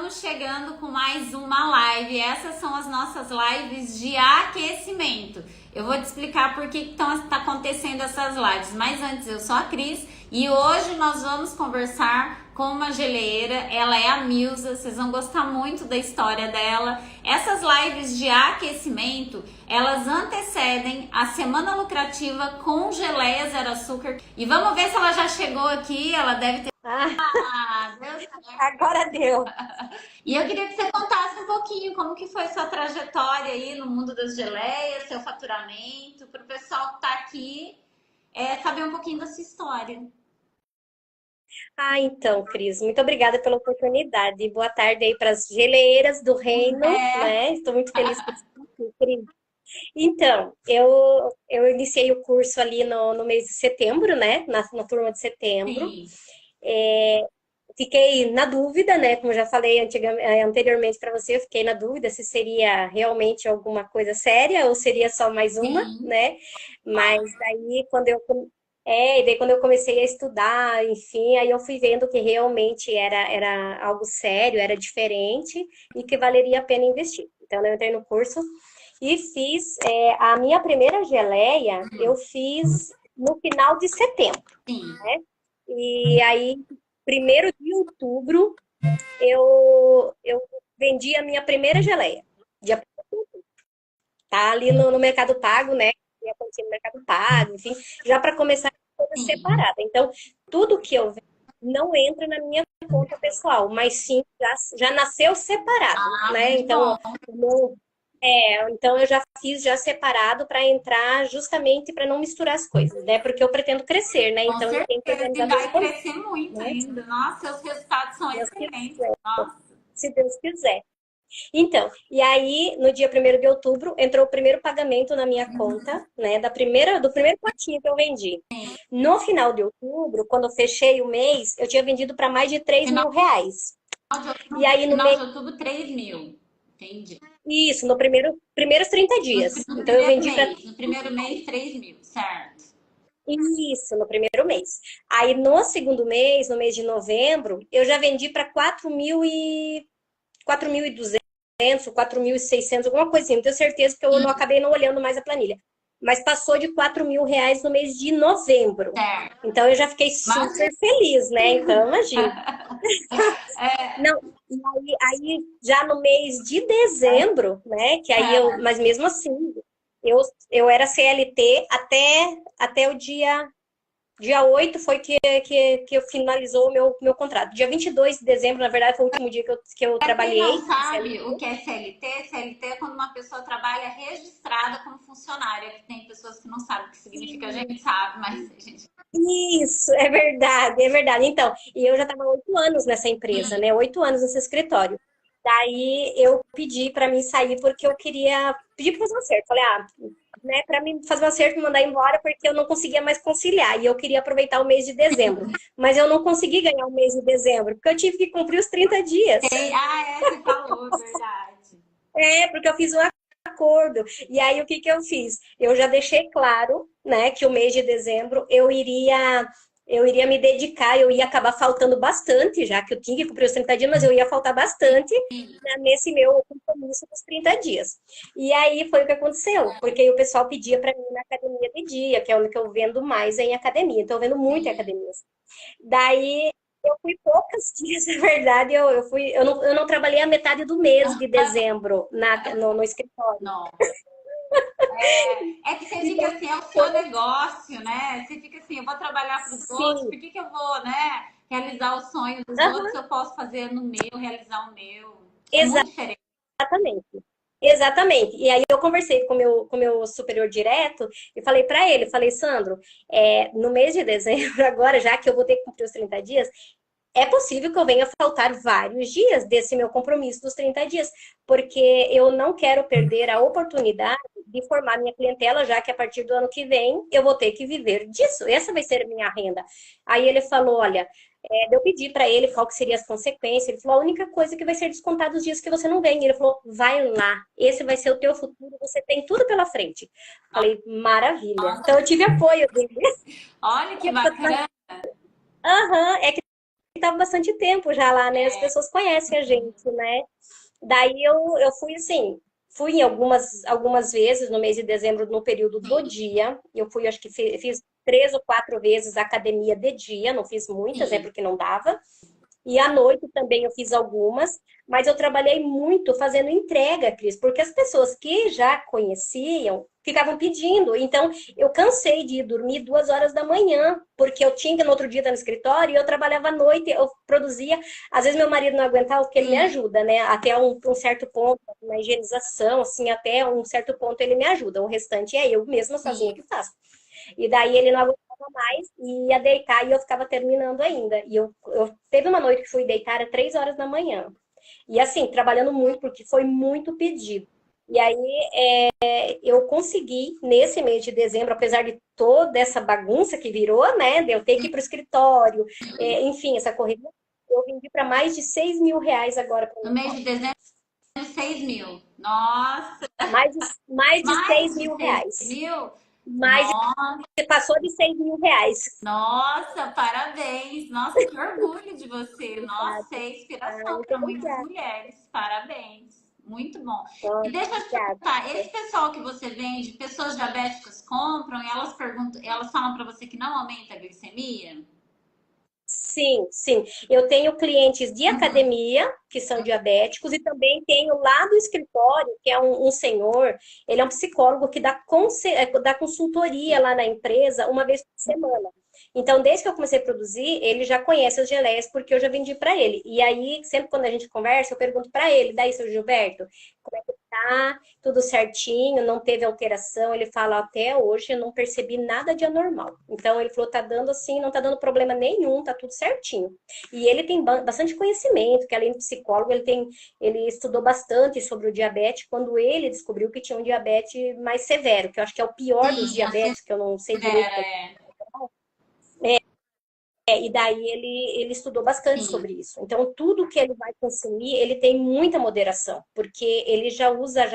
Estamos chegando com mais uma live. Essas são as nossas lives de aquecimento. Eu vou te explicar por que está acontecendo essas lives. Mas antes, eu sou a Cris e hoje nós vamos conversar com uma geleira. Ela é a Milza, vocês vão gostar muito da história dela. Essas lives de aquecimento, elas antecedem a semana lucrativa com geleia zero açúcar. E vamos ver se ela já chegou aqui. Ela deve ter... Deu certo. Agora deu. E eu queria que você contasse um pouquinho como que foi sua trajetória aí no mundo das geleias, seu faturamento, para o pessoal que está aqui saber um pouquinho da sua história. Então, Cris, muito obrigada pela oportunidade. Boa tarde aí para as geleiras do reino, né? Estou muito feliz por estar aqui, Cris. Então, eu iniciei o curso ali no mês de setembro, né? Na turma de setembro. Sim. Fiquei na dúvida, né? Como já falei anteriormente para você, eu fiquei na dúvida se seria realmente alguma coisa séria ou seria só mais uma, Sim. né? Mas daí quando eu comecei a estudar, enfim, aí eu fui vendo que realmente era algo sério, era diferente e que valeria a pena investir. Então eu entrei no curso e fiz a minha primeira geleia, eu fiz no final de setembro, Sim. né? E aí 1º de outubro, eu vendi a minha primeira geleia. Tá ali no Mercado Pago, né? Ia acontecer no Mercado Pago, enfim, já para começar toda Sim. separada. Então, tudo que eu vendo não entra na minha conta pessoal, mas sim já nasceu separado, né? Muito Então, bom. então eu já fiz já separado para entrar justamente para não misturar as coisas, né? Porque eu pretendo crescer, né? Com Então eu tenho que certeza, e organizar meus vai contas, crescer muito né? ainda. Nossa, seus resultados são Deus excelentes. quiser, Nossa. se Deus quiser. Então, e aí, no dia 1º de outubro, entrou o primeiro pagamento na minha conta, né? Do primeiro potinho que eu vendi. No final de outubro, quando eu fechei o mês, eu tinha vendido para mais de 3 Final mil reais. de outubro, E aí, no final mês. de outubro, 3 mil. Entendi. Isso, no primeiros 30 dias. No Então, eu primeiro vendi para. mês. No primeiro mês, 3 mil, certo? Isso, no primeiro mês. Aí, no segundo mês, no mês de novembro, eu já vendi para 4.200, 4.600, alguma coisinha. Não tenho certeza, porque eu não acabei não olhando mais a planilha. Mas passou de 4 mil reais no mês de novembro. Certo. Então eu já fiquei Mas super feliz, né? Então, imagina. é, Não, e aí já no mês de dezembro, né? Que aí mas mesmo assim, eu era CLT até o dia 8 foi que eu finalizou o meu contrato. Dia 22 de dezembro, na verdade, foi o último dia que eu para quem não trabalhei. sabe o que é CLT, CLT é quando uma pessoa trabalha registrada como funcionária, que tem pessoas que não sabem o que significa, a gente sabe, mas a gente... Isso, é verdade, é verdade. Então, e eu já estava 8 anos nessa empresa, né? 8 anos nesse escritório. Daí eu pedi para mim sair porque eu queria pedir para fazer um acerto. Falei, né, para mim fazer um acerto e mandar embora porque eu não conseguia mais conciliar e eu queria aproveitar o mês de dezembro. Mas eu não consegui ganhar o mês de dezembro porque eu tive que cumprir os 30 dias. Você falou, verdade. Porque eu fiz um acordo. E aí, o que eu fiz? Eu já deixei claro, né, que o mês de dezembro eu iria me dedicar, eu ia acabar faltando bastante, já que eu tinha que cumprir os 30 dias, mas eu ia faltar bastante, né, nesse meu compromisso dos 30 dias. E aí foi o que aconteceu, porque o pessoal pedia para mim na academia de dia, que é onde que eu vendo mais em academia. Então, eu vendo muito em academias. Daí eu fui poucos dias, na verdade, eu não trabalhei a metade do mês de dezembro no escritório. Não. É que você fica Então, assim, é o seu negócio, né? Você fica assim, eu vou trabalhar para os outros, sim, por que eu vou, né, realizar o sonho dos outros se eu posso fazer no meu, realizar o meu? É muito diferente. exatamente. Exatamente. E aí eu conversei com meu superior direto e falei para ele, falei, Sandro, no mês de dezembro, agora, já que eu vou ter que cumprir os 30 dias, é possível que eu venha faltar vários dias desse meu compromisso dos 30 dias, porque eu não quero perder a oportunidade de formar minha clientela, já que a partir do ano que vem eu vou ter que viver disso. Essa vai ser a minha renda. Aí ele falou, olha, eu pedi para ele qual que seria as consequências. Ele falou, a única coisa que vai ser descontada os dias que você não vem. Ele falou, vai lá, esse vai ser o teu futuro, você tem tudo pela frente. Falei, maravilha. Então eu tive apoio dele. Olha que bacana. Aham, é que estava bastante tempo já lá, né? As pessoas conhecem a gente, né? Daí eu fui assim, fui em algumas vezes no mês de dezembro, no período do Sim, dia. Eu fui, acho que fiz 3 ou 4 vezes academia de dia, não fiz muitas, né? sim. Porque não dava. E à noite também eu fiz algumas, mas eu trabalhei muito fazendo entrega, Cris, porque as pessoas que já conheciam ficavam pedindo. Então, eu cansei de ir dormir 2 horas da manhã, porque eu tinha que no outro dia estar no escritório e eu trabalhava à noite, eu produzia. Às vezes meu marido não aguentava, porque ele me Sim. ajuda, né? Até um certo ponto, na higienização, assim, até um certo ponto ele me ajuda. O restante é eu mesma sozinha Sim. que faço. E daí ele não aguentava mais e ia deitar e eu ficava terminando ainda. E eu teve uma noite que fui deitar às 3 horas da manhã. E assim, trabalhando muito, porque foi muito pedido. E aí eu consegui, nesse mês de dezembro, apesar de toda essa bagunça que virou, né? De eu ter que ir para o escritório, enfim, essa corrida, eu vendi para mais de R$ 6.000 agora para No minha mês de sogra. dezembro, 6.000. Nossa, Mais de seis mais de mil seis reais. mil? Mais Nossa, passou de R$ 6.000. nossa, parabéns. Nossa, que orgulho de você. Nossa, Obrigada. você é Ah, inspiração muito para muitas obrigada. mulheres. Parabéns. Muito bom. E Nossa, deixa eu te obrigada. perguntar, esse pessoal que você vende, pessoas diabéticas compram e elas perguntam, elas falam para você que não aumenta a glicemia? Sim, sim. Eu tenho clientes de Uhum. academia, que são diabéticos, e também tenho lá do escritório, que é um senhor, ele é um psicólogo que dá consultoria lá na empresa uma vez por semana. Então, desde que eu comecei a produzir, ele já conhece as geleias, porque eu já vendi para ele. E aí, sempre quando a gente conversa, eu pergunto para ele, daí, seu Gilberto, como é que tá? Tudo certinho, não teve alteração. Ele fala, até hoje eu não percebi nada de anormal. Então ele falou, tá dando assim, não tá dando problema nenhum, tá tudo certinho. E ele tem bastante conhecimento, que além de psicólogo, ele estudou bastante sobre o diabetes, quando ele descobriu que tinha um diabetes mais severo, que eu acho que é o pior dos Sim, a diabetes, que eu não sei direito. severa, é. E daí ele estudou bastante Sim. sobre isso. Então, tudo que ele vai consumir, ele tem muita moderação, porque ele já usa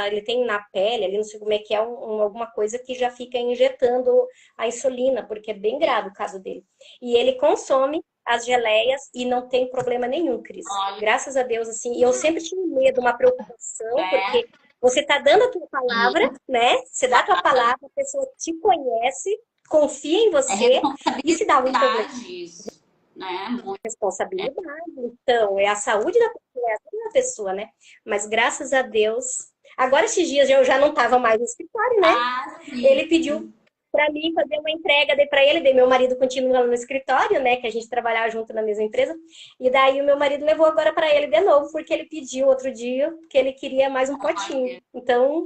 ele tem na pele, ele não sei como é que é, alguma coisa que já fica injetando a insulina, porque é bem grave o caso dele. E ele consome as geleias e não tem problema nenhum, Cris. Olha, Graças a Deus, assim. E eu sempre tive medo, uma preocupação, é, porque você tá dando a tua palavra, sim. né? Você dá a tua palavra, a pessoa te conhece, confia em É você, e se dá algum problema? responsabilidade isso, né? Muito, Responsabilidade. Então, é a saúde da pessoa, é a saúde da pessoa, né? Mas graças a Deus. Agora, esses dias eu já não estava mais no escritório, né? ah, sim. Ele pediu para mim fazer uma entrega, dei para ele, daí meu marido continua no escritório, né? Que a gente trabalhava junto na mesma empresa. E daí o meu marido levou agora para ele de novo, porque ele pediu outro dia que ele queria mais um potinho. Olha, Então,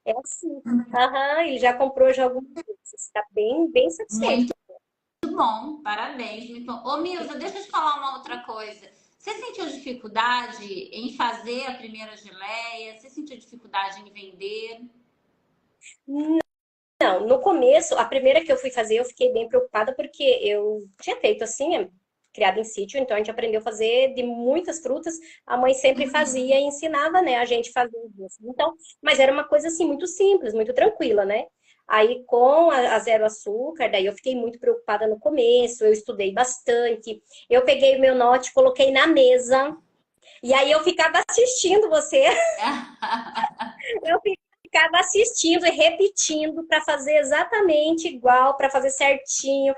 é assim. Aham, ele já comprou já algumas vezes. Está bem, bem satisfeito. muito bom, parabéns. Muito bom. Ô, Milza, deixa eu te falar uma outra coisa. Você sentiu dificuldade em fazer a primeira geleia? Você sentiu dificuldade em vender? Não, no começo, a primeira que eu fui fazer, eu fiquei bem preocupada porque eu tinha feito assim, criado em sítio, então a gente aprendeu a fazer de muitas frutas. A mãe sempre fazia e ensinava, né, a gente fazer isso. Então, mas era uma coisa assim muito simples, muito tranquila, né? Aí com a zero açúcar, daí eu fiquei muito preocupada no começo, eu estudei bastante. Eu peguei o meu note, coloquei na mesa, e aí eu ficava assistindo você. Eu ficava assistindo e repetindo para fazer exatamente igual, para fazer certinho.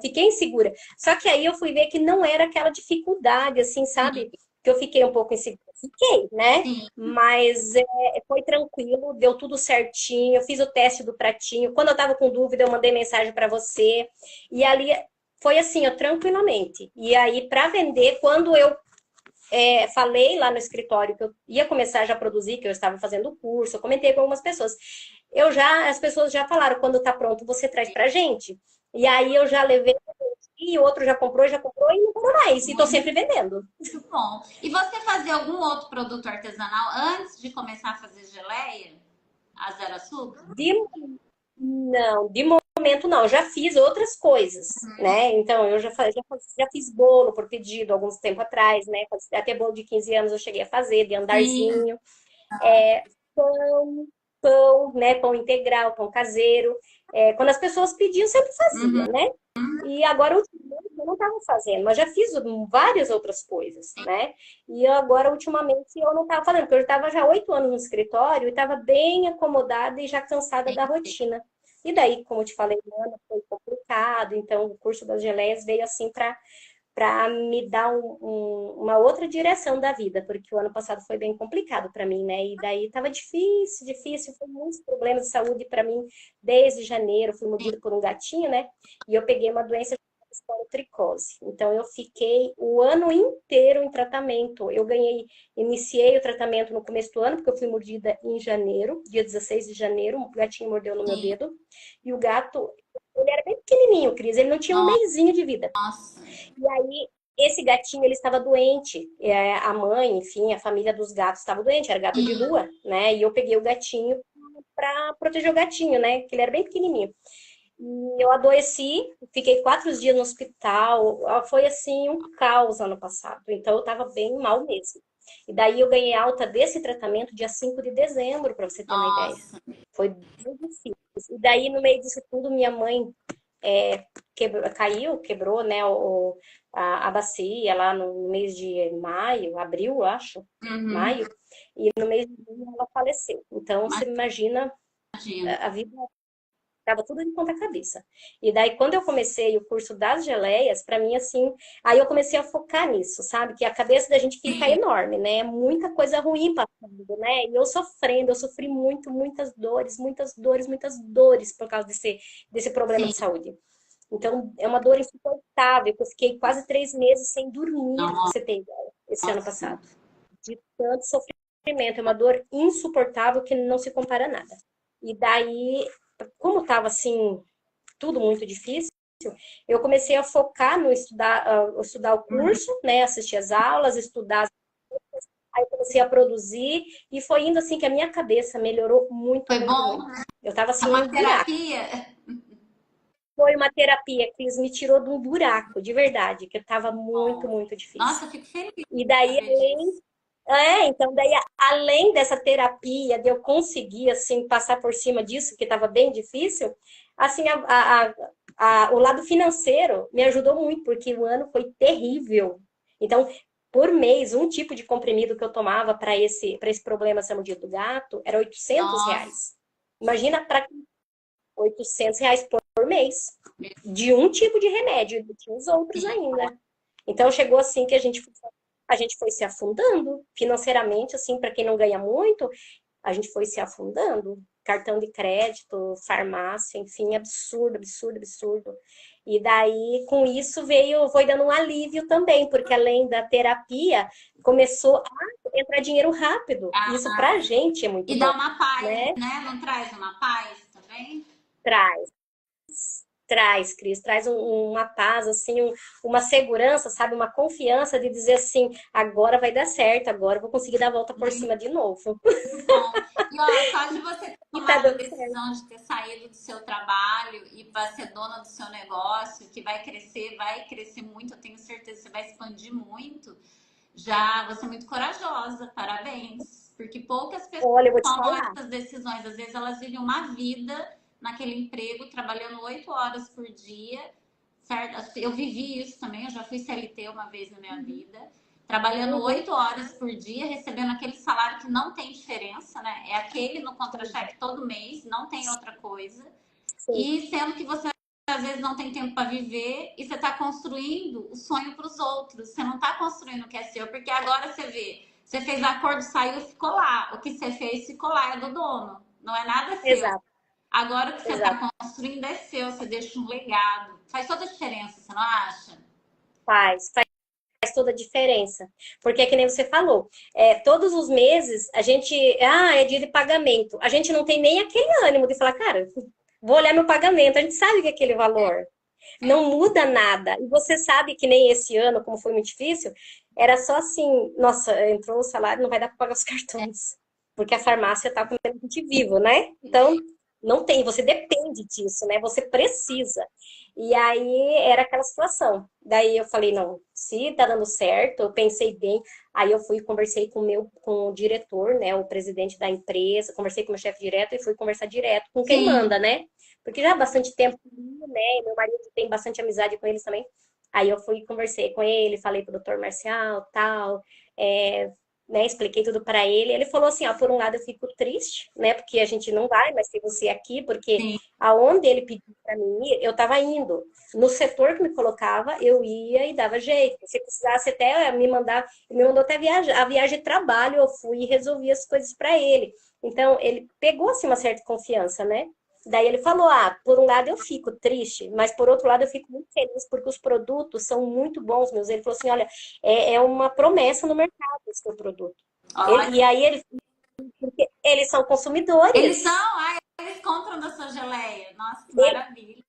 Fiquei insegura. Só que aí eu fui ver que não era aquela dificuldade, assim, sabe? Que eu fiquei um pouco insegura. Fiquei, né? Sim, Mas foi tranquilo, deu tudo certinho. Eu fiz o teste do pratinho. Quando eu tava com dúvida, eu mandei mensagem para você. E ali foi assim, ó, tranquilamente. E aí, para vender, quando eu falei lá no escritório que eu ia começar já a produzir, que eu estava fazendo o curso, eu comentei com algumas pessoas. As pessoas já falaram, quando tá pronto, você traz pra gente. E aí eu já levei e o outro já comprou e não comprou mais. E tô muito sempre vendendo. bom. E você fazia algum outro produto artesanal antes de começar a fazer geleia? A zero açúcar? De, não, de momento não. Eu já fiz outras coisas, né? Então, já fiz bolo por pedido alguns tempo atrás, né? Até bolo de 15 anos eu cheguei a fazer, de Sim. andarzinho. Pão, né? Pão integral, pão caseiro. Quando as pessoas pediam, eu sempre fazia, Uhum. né? E agora, ultimamente, eu não estava fazendo, mas já fiz várias outras coisas, né? E agora, ultimamente, eu não estava fazendo, porque eu estava já 8 anos no escritório e estava bem acomodada e já cansada da rotina. E daí, como eu te falei, o ano foi complicado, então o curso das geleias veio assim para me dar uma outra direção da vida, porque o ano passado foi bem complicado para mim, né? E daí estava difícil, difícil, foi muitos problemas de saúde para mim desde janeiro, fui mordida por um gatinho, né? E eu peguei uma doença chamada esporotricose. Então eu fiquei o ano inteiro em tratamento. Iniciei o tratamento no começo do ano, porque eu fui mordida em janeiro, dia 16 de janeiro, um gatinho mordeu no meu Sim. dedo, e o gato, ele era bem pequenininho, Cris, ele não tinha um mesinho de vida. Nossa. E aí, esse gatinho, ele estava doente. A mãe, enfim, a família dos gatos estava doente, era gato de rua, né? E eu peguei o gatinho para proteger o gatinho, né? Que ele era bem pequenininho. E eu adoeci, fiquei 4 dias no hospital. Foi, assim, um caos ano passado. Então, eu estava bem mal mesmo. E daí, eu ganhei alta desse tratamento dia 5 de dezembro, para você ter uma ideia. Nossa. Foi bem difícil. E daí, no meio disso tudo, minha mãe quebrou, né, a bacia lá no mês de maio, abril, eu acho, Uhum. maio, e no mês de junho ela faleceu. Então, você imagina, Imagina. a vida estava tudo de ponta cabeça. E daí, quando eu comecei o curso das geleias, para mim, assim, aí eu comecei a focar nisso, sabe? Que a cabeça da gente fica Sim, enorme, né? Muita coisa ruim passando, né? E eu sofrendo, eu sofri muito, muitas dores, muitas dores, muitas dores por causa desse problema sim. de saúde. Então, é uma dor insuportável, que eu fiquei quase 3 meses sem dormir, pra você ter ideia, esse ano Nossa. passado. De tanto sofrimento. É uma dor insuportável que não se compara a nada. E daí, como estava assim, tudo muito difícil, eu comecei a focar no estudar o Uhum. curso, né? Assistir as aulas, estudar. Aí eu comecei a produzir e foi indo assim que a minha cabeça melhorou muito, Foi muito, bom? muito. Eu estava É assim uma num buraco. terapia? Foi uma terapia que me tirou de um buraco, de verdade, que estava muito, Bom. muito difícil. Nossa, eu fico feliz E de daí, saber disso. então daí, além dessa terapia, de eu conseguir, assim, passar por cima disso, que estava bem difícil, assim, o lado financeiro me ajudou muito, porque o ano foi terrível. Então, por mês, um tipo de comprimido que eu tomava para esse problema saúde do gato era Nossa. R$ 800. Imagina para R$ 800 por mês de um tipo de remédio, e tinha os outros Sim. ainda. Então chegou assim que a gente foi se afundando financeiramente, assim, para quem não ganha muito, a gente foi se afundando. Cartão de crédito, farmácia, enfim, absurdo, absurdo, absurdo. E daí, com isso, foi dando um alívio também, porque além da terapia, começou a entrar dinheiro rápido. Isso Ah, pra gente é muito e dá bom, uma paz, né? né? Não traz uma paz também? Traz. Traz, Cris, traz uma paz, assim, uma segurança, sabe? Uma confiança de dizer assim, agora vai dar certo, agora eu vou conseguir dar a volta por Muito cima de novo. bom. E ó, só de você ter E tá tomado a dando certo. decisão de ter saído do seu trabalho e vai ser dona do seu negócio, que vai crescer muito, eu tenho certeza que você vai expandir muito. Já você é muito corajosa, parabéns. Porque poucas pessoas Olha, eu vou te tomam falar. essas decisões. Às vezes elas vivem uma vida naquele emprego, trabalhando 8 horas por dia. Certo? Eu vivi isso também, eu já fui CLT uma vez na minha vida. Trabalhando Uhum, 8 horas por dia, recebendo aquele salário que não tem diferença, né? É aquele no uhum, contra-cheque todo mês, não tem outra coisa. sim, E sendo que você às vezes não tem tempo para viver e você está construindo o sonho para os outros. Você não está construindo o que é seu, porque agora você vê, você fez acordo, saiu, ficou lá. O que você fez ficou lá, é do dono, não é nada seu. exato, Agora o que você exato. está construindo é seu, você deixa um legado. Faz toda a diferença, você não acha? Faz toda a diferença. Porque é que nem você falou, todos os meses a gente, é dia de pagamento. A gente não tem nem aquele ânimo de falar, cara, vou olhar meu pagamento. A gente sabe que é aquele valor. É, Não muda nada. E você sabe que nem esse ano, como foi muito difícil, era só assim, nossa, entrou o salário, não vai dar para pagar os cartões. Porque a farmácia tá com a gente vivo, né? Então, não tem, você depende disso, né? Você precisa. E aí era aquela situação. Daí eu falei, não, se tá dando certo, eu pensei bem. Aí eu fui conversei com o diretor, né, o presidente da empresa, conversei com o meu chefe direto e fui conversar direto com quem Sim. manda, né? Porque já há bastante tempo, né, e meu marido tem bastante amizade com eles também. Aí eu fui conversei com ele, falei pro doutor Marcial, tal, é, né, expliquei tudo para ele. Ele falou assim, ó, por um lado eu fico triste, né, porque a gente não vai mais ter você aqui, porque Sim. aonde ele pediu para mim ir, eu estava indo. No setor que me colocava, eu ia e dava jeito. Se precisasse até me mandar, ele me mandou até a viagem de trabalho, eu fui e resolvi as coisas para ele. Então, ele pegou assim uma certa confiança, né? Daí ele falou: ah, por um lado eu fico triste, mas por outro lado eu fico muito feliz porque os produtos são muito bons, meus. Ele falou assim: olha, é uma promessa no mercado esse seu produto. E Olha. aí porque eles são Eles são, consumidores. ai, eles compram da sua geleia. Nossa, que Ele, maravilha.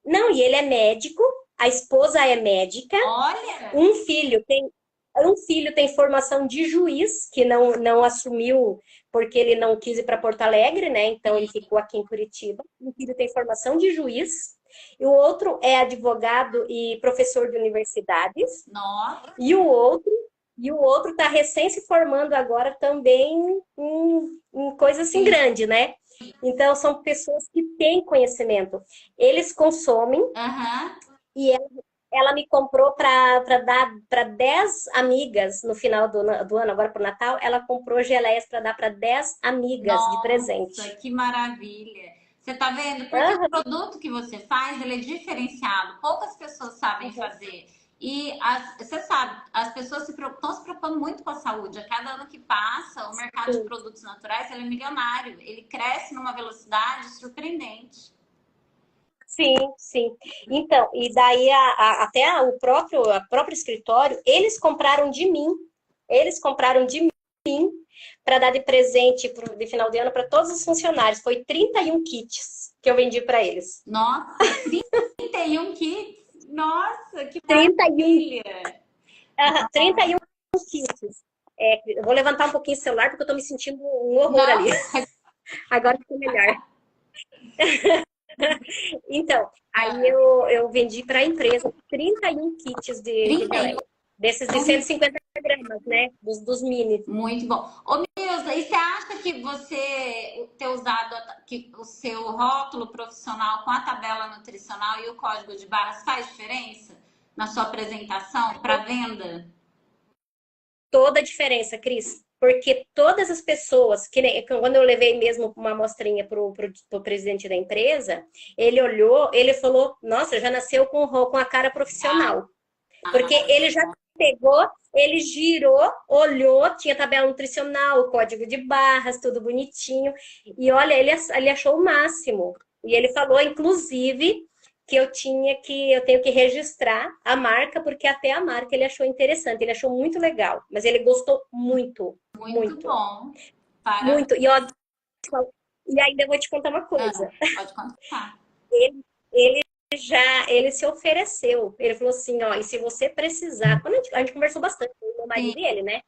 não, e ele é médico, a esposa é médica, Olha. um filho tem um filho tem formação de juiz, que não assumiu porque ele não quis ir para Porto Alegre, né? Então ele ficou aqui em Curitiba. Um filho tem formação de juiz, e o outro é advogado e professor de universidades, Nossa. e o outro está recém se formando agora também em coisa assim Sim. grande, né? Então são pessoas que têm conhecimento. Eles consomem Aham. e ela me comprou para dar para 10 amigas no final do ano, agora para o Natal. Ela comprou geleias para dar para 10 amigas de Nossa, presente. que maravilha. Você tá vendo? Porque o Aham, produto que você faz, ele é diferenciado. Poucas pessoas sabem aham, fazer. E você sabe, as pessoas estão se preocupando muito com a saúde. A cada ano que passa, o mercado de sim, produtos naturais ele é milionário. Ele cresce numa velocidade surpreendente. sim, sim. Então, e daí até o próprio escritório, eles compraram de mim. Eles compraram de mim para dar de presente de final de ano para todos os funcionários. Foi 31 kits que eu vendi para eles. Nossa, 31 kits. Nossa, que 31, maravilha. 31 kits. Eu vou levantar um pouquinho o celular porque eu estou me sentindo um horror Não, ali. Agora ficou melhor. Então, aí ah, eu vendi para a empresa 31 kits de 31. geleia. Desses de 150 gramas, né? Dos mini. Muito bom. Ô, Milza, e você acha que você ter usado o seu rótulo profissional com a tabela nutricional e o código de barras faz diferença na sua apresentação para venda? Toda a diferença, Cris. Porque todas as pessoas, quando eu levei mesmo uma amostrinha pro presidente da empresa, ele olhou, ele falou, nossa, já nasceu com a cara Ah, profissional. Porque ele já muito pegou, ele girou, olhou, tinha tabela nutricional, o código de barras, tudo bonitinho. E olha, ele achou o máximo. E ele falou, inclusive, que eu tenho que registrar a marca, porque até a marca ele achou interessante, ele achou muito legal, mas ele gostou muito, muito muito, bom. Parabéns. muito. E ainda vou te contar uma Ah, coisa. pode contar. Ele ele se ofereceu. Ele falou assim, ó, e se você precisar, quando a gente conversou bastante, meu Sim. marido e ele, né?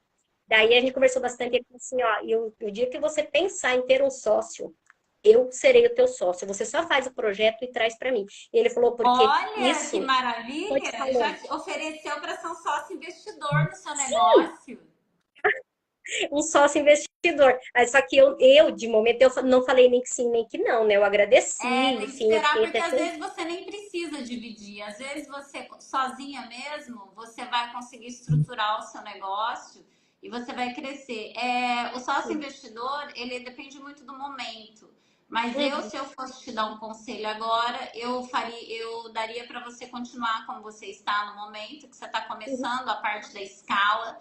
Daí a gente conversou bastante, ele falou assim, ó, e o dia que você pensar em ter um sócio, eu serei o teu sócio. Você só faz o projeto e traz para mim. E ele falou, porque Olha que isso, tô te maravilha! Já falando, ofereceu para ser um sócio investidor no seu negócio. um sócio investidor. Aí, só que de momento, eu não falei nem que sim, nem que não, né? Eu agradeci, É, tem que enfim, eu esperar, fiquei porque até às feliz. vezes você nem precisa dividir. Às vezes você, sozinha mesmo, você vai conseguir estruturar o seu negócio e você vai crescer. O sócio investidor, ele depende muito do momento. Mas Uhum, se eu fosse te dar um conselho agora, eu daria para você continuar como você está no momento, que você está uhum. começando a parte da escala.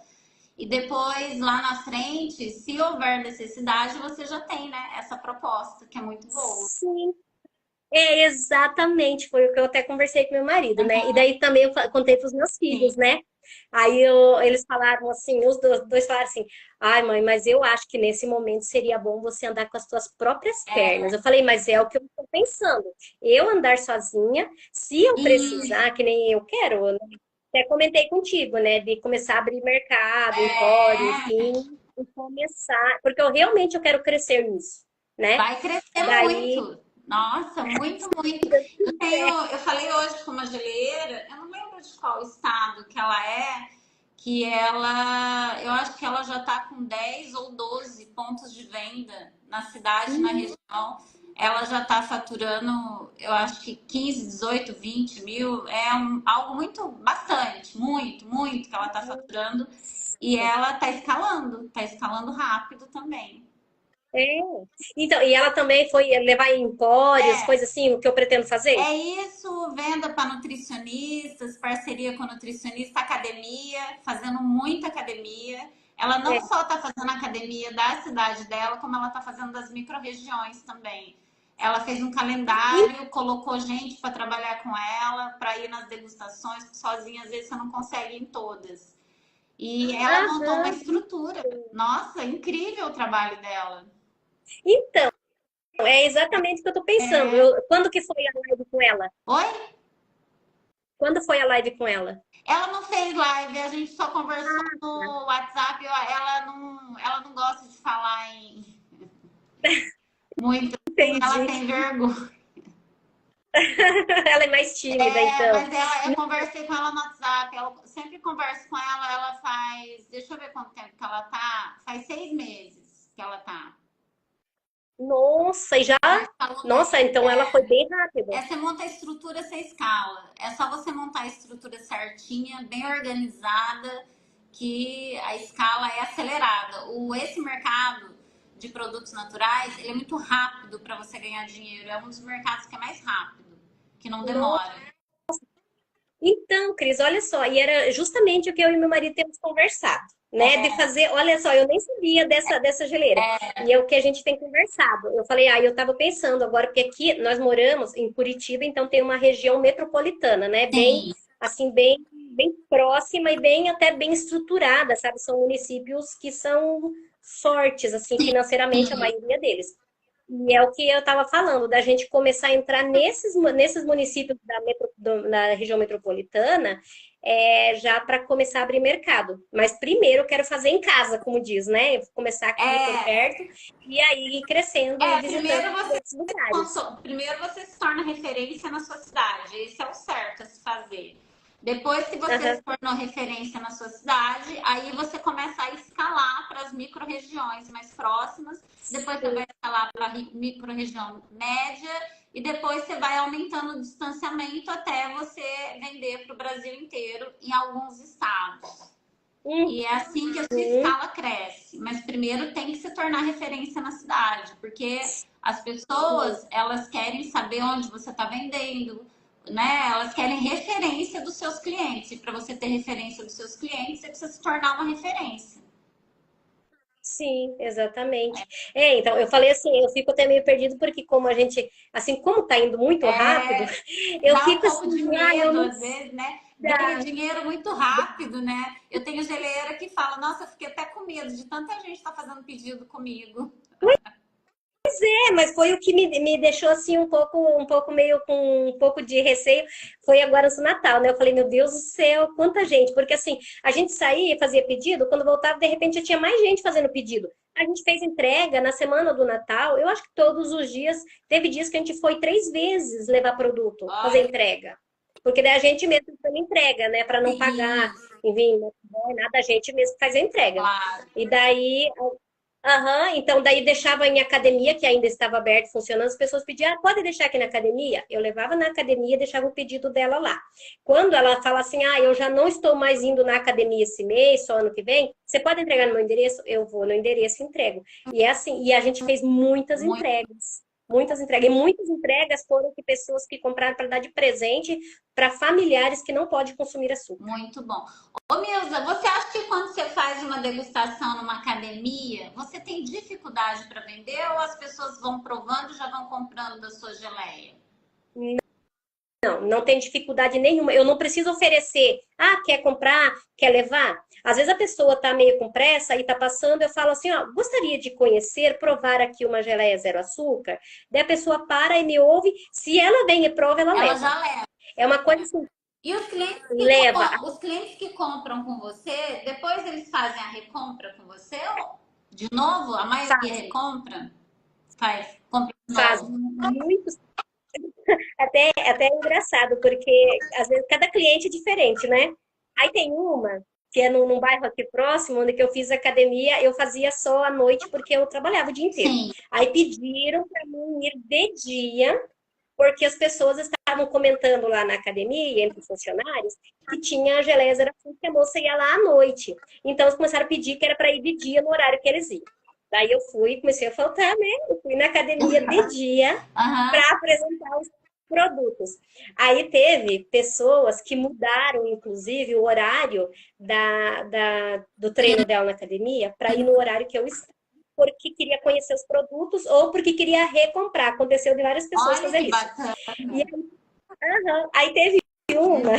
E depois, lá na frente, se houver necessidade, você já tem, né, essa proposta, que é muito boa. Sim, exatamente, foi o que eu até conversei com meu marido, né? E daí também eu contei para os meus Sim. filhos, né? Aí eles falaram assim, os dois falaram assim, ai mãe, mas eu acho que nesse momento seria bom você andar com as suas próprias pernas. É, Eu falei, mas é o que eu estou pensando. Eu andar sozinha, se eu e precisar, que nem eu quero, né? Até comentei contigo, né? De começar a abrir mercado, empório, é, enfim, e começar, porque eu realmente eu quero crescer nisso, né? vai crescer Daí muito. Nossa, muito, muito. Eu falei hoje com uma geleira, eu não lembro de qual estado que ela é, que eu acho que ela já está com 10 ou 12 pontos de venda na cidade, na Hum, região. Ela já está faturando, eu acho que 15, 18, 20 mil. Algo muito, bastante, muito, muito que ela está faturando. E ela está escalando rápido também. é. Então, e ela também foi levar em empórios, É, coisa assim, o que eu pretendo fazer? É isso, venda para nutricionistas, parceria com nutricionista, academia, fazendo muita academia. Ela não É. só está fazendo a academia da cidade dela, como ela está fazendo das micro-regiões também. Ela fez um calendário, colocou gente para trabalhar com ela, para ir nas degustações, porque sozinha às vezes você não consegue ir em todas. E ela montou uma Aham. estrutura. Nossa, incrível o trabalho dela. Então, é exatamente o que eu tô pensando. Quando que foi a live com ela? Oi? Quando foi a live com ela? Ela não fez live, a gente só conversou no WhatsApp. Ela não gosta de falar em muito, assim, ela Entendi. tem vergonha. Ela é mais tímida, então. Eu conversei com ela no WhatsApp, eu sempre converso com ela, ela faz, deixa eu ver quanto tempo que ela tá, faz 6 meses que ela tá. Nossa, e já. Ela falou Nossa, então ela foi bem rápida. Você monta a estrutura, você escala. É só você montar a estrutura certinha, bem organizada, que a escala é acelerada. Esse mercado de produtos naturais, ele é muito rápido para você ganhar dinheiro. É um dos mercados que é mais rápido, que não demora. Então, Cris, olha só, e era justamente o que eu e meu marido temos conversado, né? De fazer, olha só, eu nem sabia dessa geleira. E é o que a gente tem conversado. Eu falei, eu tava pensando agora, porque aqui nós moramos em Curitiba, então tem uma região metropolitana, né? Bem, Sim. assim, bem próxima e bem até bem estruturada, sabe? São municípios que são fortes, assim, financeiramente, a maioria deles. E é o que eu estava falando, da gente começar a entrar nesses municípios da região metropolitana, já para começar a abrir mercado. Mas primeiro eu quero fazer em casa, como diz, né? Eu vou começar aqui por É, perto, e aí ir crescendo e visitando outros lugares. primeiro você se torna referência na sua cidade. Esse é o certo a se fazer. Depois que você Aham, se tornou referência na sua cidade, aí você começa a escalar para as micro-regiões mais próximas. Depois você vai sim, escalar para a micro-região média. E depois você vai aumentando o distanciamento até você vender para o Brasil inteiro em alguns estados. E é assim que a sua uhum, escala cresce. Mas primeiro tem que se tornar referência na cidade, porque as pessoas, elas querem saber onde você está vendendo, né? Elas querem referência dos seus clientes. E para você ter referência dos seus clientes, você precisa se tornar uma referência. sim, exatamente. Então, eu falei assim, eu fico até meio perdido, porque como a gente, assim, como tá indo muito rápido, eu Dá um fico pouco de assim, eu medo, não às vezes, né? Ganha sei. dinheiro muito rápido, né? Eu tenho geleira que fala, nossa, eu fiquei até com medo de tanta gente estar fazendo pedido comigo. Mas foi o que me deixou assim um pouco meio com um pouco de receio. Foi agora no Natal, né? Eu falei, meu Deus do céu, quanta gente! Porque assim, a gente saía e fazia pedido, quando voltava, de repente já tinha mais gente fazendo pedido. A gente fez entrega na semana do Natal. Eu acho que todos os dias, teve dias que a gente foi 3 vezes levar produto, fazer Olha, entrega. Porque daí a gente mesmo faz entrega, né? Para não pagar, sim, enfim, não é nada, a gente mesmo faz a entrega. claro. E daí Aham, então daí deixava em academia, que ainda estava aberto, funcionando, as pessoas pediam, pode deixar aqui na academia? Eu levava na academia e deixava o pedido dela lá. Quando ela fala assim, eu já não estou mais indo na academia esse mês, só ano que vem, você pode entregar no meu endereço? Eu vou no endereço e entrego. E é assim, e a gente fez muitas Muito, entregas. Muitas entregas. E muitas entregas foram de pessoas que compraram para dar de presente para familiares que não podem consumir açúcar. muito bom. Ô, Milza, você acha que quando você faz uma degustação numa academia, você tem dificuldade para vender ou as pessoas vão provando e já vão comprando da sua geleia? Não tem dificuldade nenhuma. Eu não preciso oferecer. Quer comprar? Quer levar? Às vezes a pessoa está meio com pressa e está passando, eu falo assim, gostaria de conhecer, provar aqui uma geleia zero açúcar. Daí a pessoa para e me ouve. Se ela vem e prova, ela Ela leva. já leva. É uma coisa assim, E leva. os clientes que compram com você, depois eles fazem a recompra com você? Ou, de novo, a maioria Fazem. recompra? Compra Faz novo. muito. Até é engraçado, porque às vezes cada cliente é diferente, né? Aí tem uma que é num bairro aqui próximo, onde que eu fiz academia, eu fazia só à noite porque eu trabalhava o dia inteiro. Sim. Aí pediram para mim ir de dia, porque as pessoas estavam comentando lá na academia, entre os funcionários, que tinha a geleia Zerafim, que a moça ia lá à noite. Então eles começaram a pedir que era para ir de dia no horário que eles iam. Daí eu fui, comecei a faltar, né? Eu fui na academia de dia Aham. para apresentar os produtos. Aí teve pessoas que mudaram, inclusive, o horário do treino dela na academia para ir no horário que eu estava, porque queria conhecer os produtos ou porque queria recomprar. Aconteceu de várias pessoas Olha fazer que isso. bacana. E aí teve uma,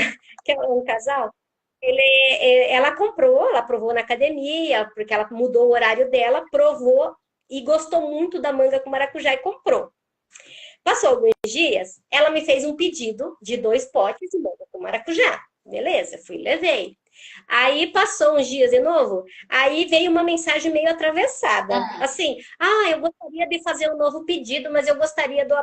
que é um casal, ela comprou, ela provou na academia, porque ela mudou o horário dela, provou e gostou muito da manga com maracujá e comprou. Passou alguns dias, ela me fez um pedido de 2 potes de manga com maracujá. Beleza, fui e levei. Aí passou uns dias de novo, aí veio uma mensagem meio atravessada. Ah, Assim, eu gostaria de fazer um novo pedido, mas eu gostaria do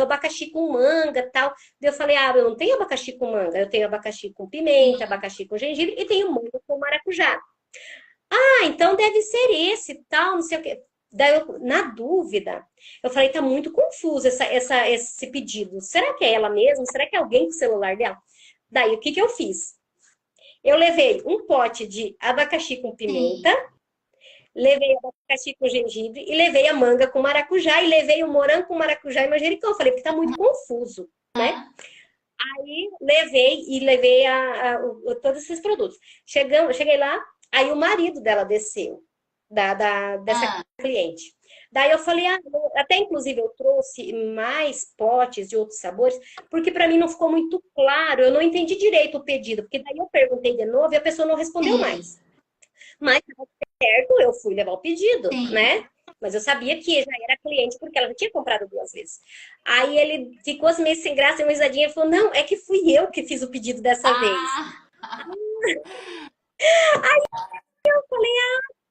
abacaxi com manga tal. Daí eu falei, eu não tenho abacaxi com manga, eu tenho abacaxi com pimenta, sim. abacaxi com gengibre e tenho manga com maracujá. Então deve ser esse, tal, não sei o quê. Daí, na dúvida, eu falei, tá muito confuso esse pedido. Será que é ela mesma? Será que é alguém com o celular dela? Daí, o que que eu fiz? Eu levei um pote de abacaxi com Sim. pimenta, levei abacaxi com gengibre e levei a manga com maracujá e levei o morango com maracujá e manjericão. Eu falei, porque tá muito confuso, né? Ah, Aí levei todos esses produtos. Cheguei lá, aí o marido dela desceu, dessa ah, cliente. Daí eu falei, até inclusive eu trouxe mais potes de outros sabores, porque para mim não ficou muito claro, eu não entendi direito o pedido, porque daí eu perguntei de novo e a pessoa não respondeu sim. mais. Mas certo, eu fui levar o pedido, Sim. né? Mas eu sabia que já era cliente porque ela já tinha comprado 2 vezes. Aí ele ficou assim, meio sem graça, uma risadinha, e falou: Não, é que fui eu que fiz o pedido dessa vez. Ah,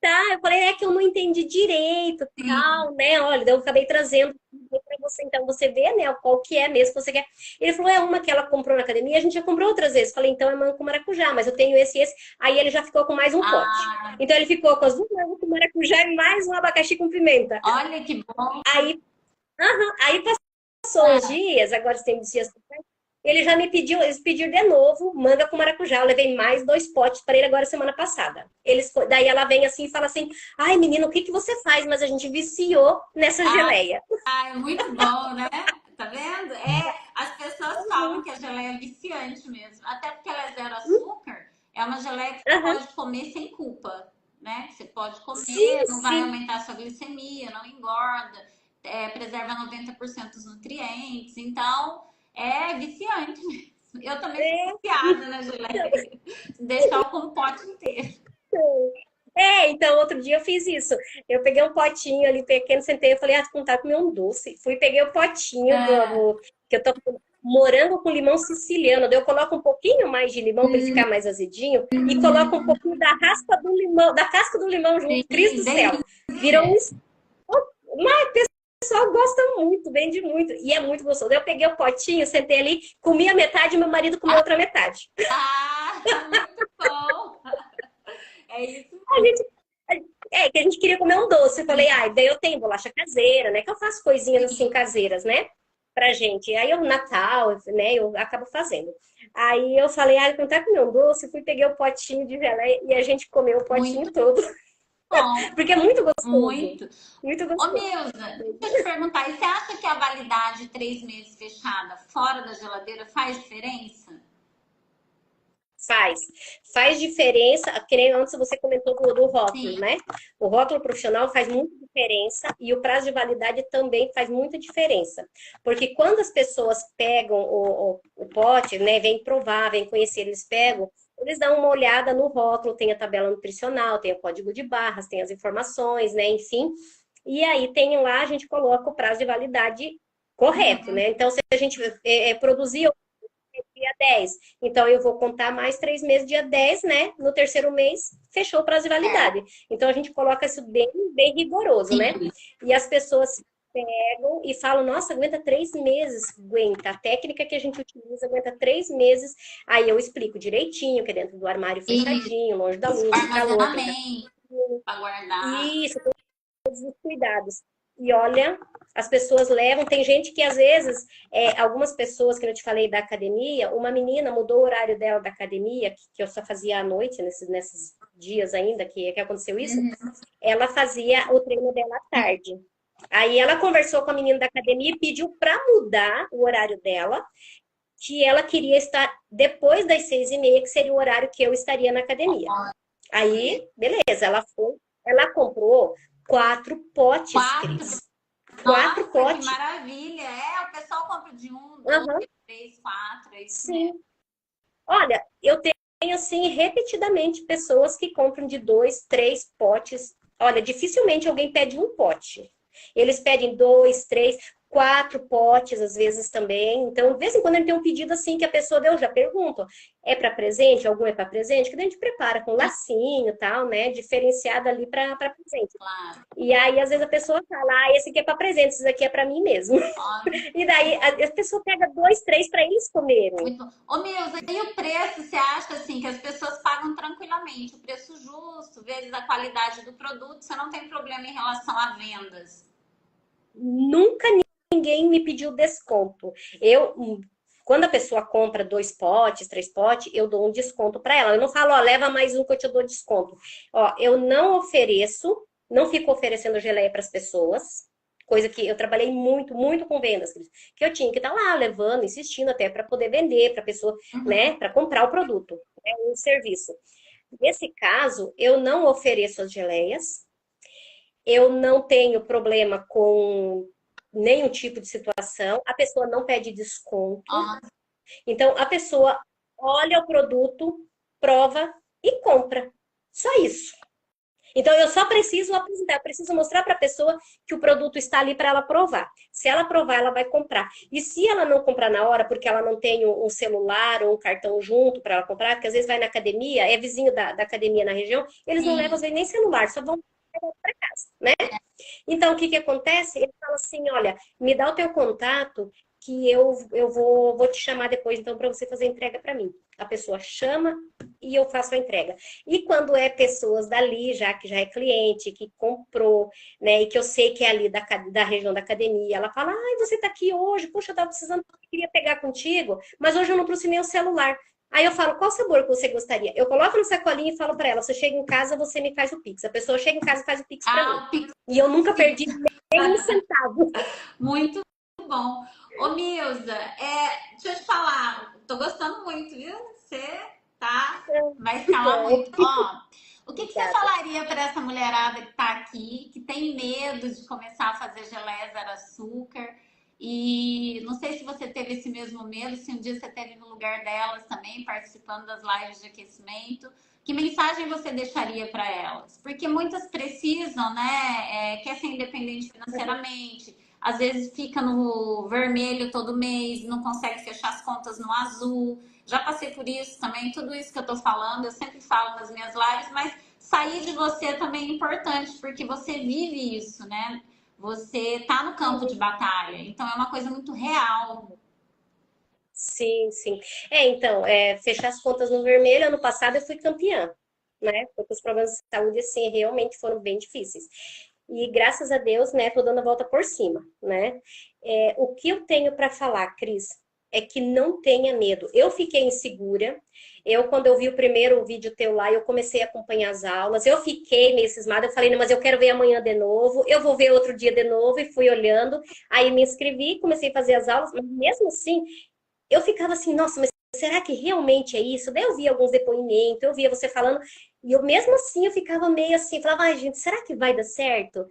Tá, eu falei: É que eu não entendi direito, sim. tal, né? Olha, eu acabei trazendo para você, então você vê, né, qual que é mesmo que você quer. Ele falou: É uma que ela comprou na academia, a gente já comprou outras vezes. Falei: Então é manga com maracujá, mas eu tenho esse e esse. Aí ele já ficou com mais um pote. Ah, Então ele ficou com as 2 mangas com maracujá e mais um abacaxi com pimenta. olha que bom. Aí Aí passou uns Ah, dias, agora tem dias, ele já me pediu, eles pediram de novo manga com maracujá. Eu levei mais 2 potes para ele agora semana passada. Daí ela vem assim e fala assim: Ai, menino, o que que você faz? Mas a gente viciou nessa ah, geleia. é muito bom, né? Tá vendo? As pessoas falam que a geleia é viciante mesmo. Até porque ela é zero açúcar. É uma geleia que você Aham. pode comer sem culpa, né? Você pode Sim, comer, não vai sim. aumentar a sua glicemia, não engorda, preserva 90% dos nutrientes. Então, é viciante mesmo. Eu também sou É, viciada na geleia. Deixar o compote inteiro. então outro dia eu fiz isso. Eu peguei um potinho ali pequeno, sentei, eu falei, vou tentar comer um doce. Fui, peguei o potinho Ah, que eu tô com morango com limão siciliano. Daí eu coloco um pouquinho mais de limão para ele ficar mais azedinho e coloco um pouquinho da raspa do limão, da casca do limão junto. Cristo sim, do céu. Virou delícia. um. Mas o pessoal gosta muito, vende muito. E é muito gostoso. Daí eu peguei o potinho, sentei ali, comi a metade e meu marido comeu a outra metade. Muito bom. É isso A mesmo. gente que a gente queria comer um doce. Eu falei, daí eu tenho bolacha caseira, né? Que eu faço coisinhas assim Sim. caseiras, né? Pra gente. Aí o Natal, né? Eu acabo fazendo. Aí eu falei, eu tentar comer um doce, fui, peguei o potinho de geleia e a gente comeu o potinho Muito todo. bom. Porque é muito gostoso. Muito. Muito Ô, gostoso. Milza, deixa eu te perguntar, e você acha que a validade de 3 meses fechada fora da geladeira faz diferença? Faz. Faz diferença, que nem antes você comentou do rótulo, Sim. né? O rótulo profissional faz muita diferença e o prazo de validade também faz muita diferença. Porque quando as pessoas pegam o pote, né, vêm provar, vêm conhecer, eles dão uma olhada no rótulo, tem a tabela nutricional, tem o código de barras, tem as informações, né, enfim. E aí tem lá, a gente coloca o prazo de validade correto, Uhum. né? Então, se a gente produzir dia 10. Então, eu vou contar mais 3 meses, dia 10, né? No terceiro mês, fechou o prazo de validade. Então, a gente coloca isso bem, bem rigoroso, né? Sim. E as pessoas pegam e falam, nossa, aguenta 3 meses. Aguenta. A técnica que a gente utiliza aguenta 3 meses. Aí eu explico direitinho, que é dentro do armário E fechadinho, longe da luz, do calor, aplica armazenamento para guardar. isso, todos os cuidados. E olha, as pessoas levam. Tem gente que às vezes, algumas pessoas que eu te falei da academia, uma menina mudou o horário dela da academia, que eu só fazia à noite, nesses dias ainda que aconteceu isso. Ela fazia o treino dela à tarde. Aí ela conversou com a menina da academia e pediu para mudar o horário dela, que ela queria estar depois das 6h30, que seria o horário que eu estaria na academia. Aí, beleza, ela foi, ela comprou 4 potes, Cris. 4 potes. Que maravilha! O pessoal compra de 1, 2, 3, 4, é isso Sim. mesmo. Olha, eu tenho, assim, repetidamente pessoas que compram de 2, 3 potes. Olha, dificilmente alguém pede um pote. Eles pedem 2, 3, 4 potes, às vezes também. Então, de vez em quando ele tem um pedido assim que a pessoa deu, já pergunta, é para presente? Algum é para presente? Que daí a gente prepara com lacinho e tal, né? Diferenciado ali para presente. Claro. E aí, às vezes, a pessoa fala, esse aqui é para presente, esse aqui é para mim mesmo. E daí, a pessoa pega 2, 3 para eles comerem. Muito bom. Ô, Milza, e o preço, você acha assim, que as pessoas pagam tranquilamente, o preço justo, vezes a qualidade do produto, você não tem problema em relação a vendas? Nunca ninguém me pediu desconto. Quando a pessoa compra 2 potes, 3 potes, eu dou um desconto para ela. Eu não falo, ó, leva mais um que eu te dou desconto. Ó, eu não ofereço, não fico oferecendo geleia para as pessoas, coisa que eu trabalhei muito, muito com vendas, que eu tinha que estar lá levando, insistindo até para poder vender para a pessoa, né, para comprar o produto, né, o serviço. Nesse caso, eu não ofereço as geleias. Eu não tenho problema com nenhum tipo de situação. A pessoa não pede desconto. Então, a pessoa olha o produto, prova e compra. Só isso. Então, eu só preciso apresentar, eu preciso mostrar para a pessoa que o produto está ali para ela provar. Se ela provar, ela vai comprar. E se ela não comprar na hora, porque ela não tem um celular ou um cartão junto para ela comprar, porque às vezes vai na academia, é vizinho da academia na região, eles não levam às vezes nem celular, só vão para casa, né? Então, o que acontece? Ele fala assim, olha, me dá o teu contato que eu vou te chamar depois, então, para você fazer a entrega para mim. A pessoa chama e eu faço a entrega. E quando é pessoas dali, que já é cliente, que comprou, né, e que eu sei que é ali da região da academia, ela fala, ai, você tá aqui hoje, poxa, eu tava precisando, eu queria pegar contigo, mas hoje eu não trouxe nem o celular. Aí eu falo, qual sabor que você gostaria? Eu coloco no sacolinho e falo para ela, você chega em casa, você me faz o Pix. A pessoa chega em casa e faz o Pix para mim. Pix. E eu nunca perdi nem um centavo. Muito bom. Ô, Milza, deixa eu te falar, tô gostando muito, viu? Você vai escalar muito. Ó, o que você falaria para essa mulherada que tá aqui, que tem medo de começar a fazer geleia zero açúcar? E não sei se você teve esse mesmo medo, se um dia você esteve no lugar delas também, participando das lives de aquecimento. Que mensagem você deixaria para elas? Porque muitas precisam, né? Quer ser independente financeiramente, às vezes fica no vermelho todo mês, não consegue fechar as contas no azul. Já passei por isso também, tudo isso que eu tô falando, eu sempre falo nas minhas lives, mas sair de você também é importante, porque você vive isso, né? Você tá no campo de batalha, então é uma coisa muito real. Sim, sim. Então, fechar as contas no vermelho, ano passado eu fui campeã, né? Porque os problemas de saúde, assim, realmente foram bem difíceis. E graças a Deus, né, tô dando a volta por cima, né? O que eu tenho para falar, Cris, é que não tenha medo. Eu fiquei insegura. Quando eu vi o primeiro vídeo teu lá, eu comecei a acompanhar as aulas. Eu fiquei meio cismada. Eu falei, não, mas eu quero ver amanhã de novo. Eu vou ver outro dia de novo. E fui olhando. Aí me inscrevi, comecei a fazer as aulas. Mas mesmo assim, eu ficava assim, nossa, mas será que realmente é isso? Daí eu via alguns depoimentos, eu via você falando, e eu mesmo assim eu ficava meio assim, falava, ai gente, será que vai dar certo?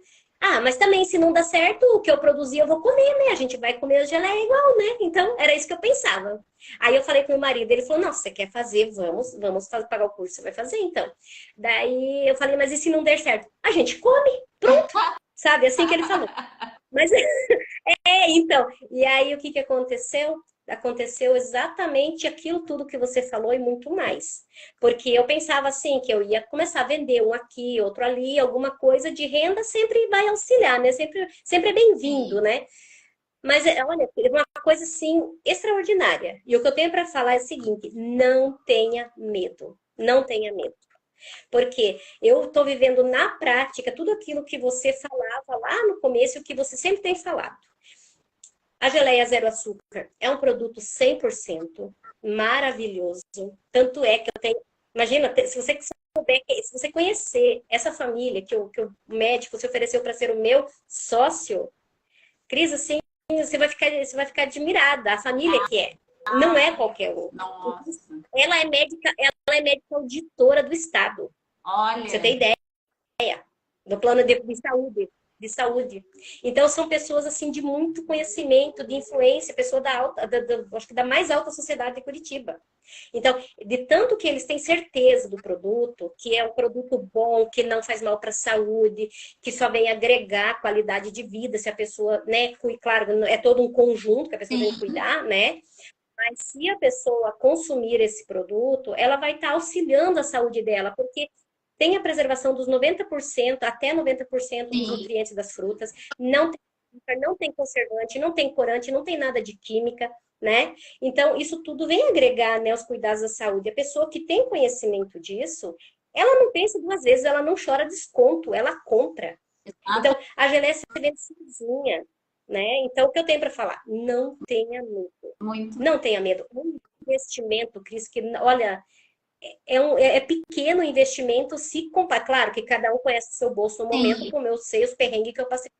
Ah, mas também se não dá certo, o que eu produzi eu vou comer, né? A gente vai comer a geleia igual, né? Então, era isso que eu pensava. Aí eu falei com meu marido, ele falou, nossa, você quer fazer? Vamos pagar o curso, você vai fazer então. Daí eu falei, mas e se não der certo? A gente come, pronto. Sabe, assim que ele falou. Mas, então, e aí o que aconteceu? aconteceu exatamente aquilo tudo que você falou e muito mais. Porque eu pensava assim, que eu ia começar a vender um aqui, outro ali, alguma coisa de renda sempre vai auxiliar, né? Sempre é bem-vindo, Sim. né? Mas, olha, é uma coisa assim extraordinária. E o que eu tenho para falar é o seguinte: não tenha medo. Não tenha medo. Porque eu estou vivendo na prática tudo aquilo que você falava lá no começo, o que você sempre tem falado. A geleia zero açúcar é um produto 100% maravilhoso. Tanto é que eu tenho. Imagina, se você souber, se você conhecer essa família que o médico se ofereceu para ser o meu sócio, Cris, assim, você vai ficar admirada. A família que é. Não é qualquer um. Nossa. Ela é médica auditora do Estado. Você tem Olha. ideia? Do plano de saúde. Então, são pessoas assim de muito conhecimento, de influência, pessoa acho que da mais alta sociedade de Curitiba. Então, de tanto que eles têm certeza do produto, que é um produto bom, que não faz mal para a saúde, que só vem agregar qualidade de vida, se a pessoa, né, claro, é todo um conjunto que a pessoa tem que Sim. cuidar, né? Mas se a pessoa consumir esse produto, ela vai estar auxiliando a saúde dela, porque tem a preservação dos 90% até 90% dos Sim. nutrientes das frutas, não tem açúcar, não tem conservante, não tem corante, não tem nada de química, né? Então, isso tudo vem agregar, né, os cuidados da saúde. A pessoa que tem conhecimento disso, ela não pensa duas vezes, ela não chora desconto, ela compra. Então, a geleia se vende sozinha, né? Então, o que eu tenho para falar? Não tenha medo. Muito. Não tenha medo. Um investimento, Cris, que, olha, é pequeno o investimento se comparar. Claro que cada um conhece o seu bolso no momento, Sim. como eu sei os perrengues que eu passei.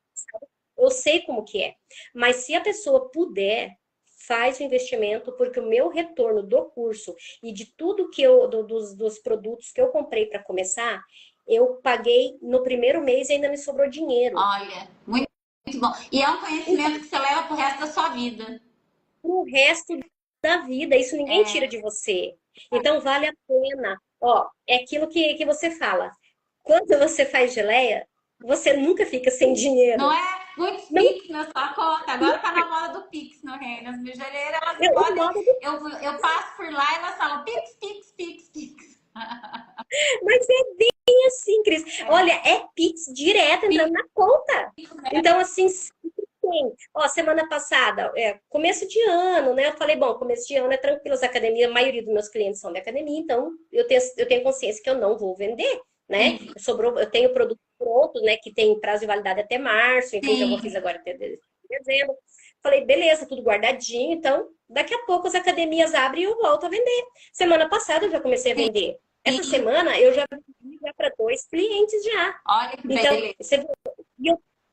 Eu sei como que é. Mas se a pessoa puder, faz o investimento, porque o meu retorno do curso e de tudo que dos produtos que eu comprei para começar, eu paguei no primeiro mês e ainda me sobrou dinheiro. Olha, muito, muito bom. E é um conhecimento que você leva pro resto da sua vida. Pro resto da vida, isso ninguém tira É, de você. Então vale a pena. Ó, é aquilo que você fala. Quando você faz geleia, você nunca fica sem não dinheiro. é muitos Não, Pix na sua conta. Agora tá na moda do Pix no reino. As mijoleiras, elas eu podem. moro, Eu passo por lá e elas falam Pix, Pix, Pix, Pix. mas é bem assim, Cris. Olha, É, é Pix direto entrando Pix, na conta. né? Então, assim, sempre tem. Ó, semana passada, começo de ano, né? Eu falei, bom, começo de ano é tranquilo, as academias, a maioria dos meus clientes são da academia, então eu tenho consciência que eu não vou vender, né? Sim, Eu tenho produtos prontos, né, que tem prazo de validade até março, enfim, que eu fiz sim, agora até dezembro. Falei, beleza, tudo guardadinho, então daqui a pouco as academias abrem e eu volto a vender. Semana passada eu já comecei a vender. Essa sim. semana eu já vendi para 2 clientes já. Olha que Então, beleza.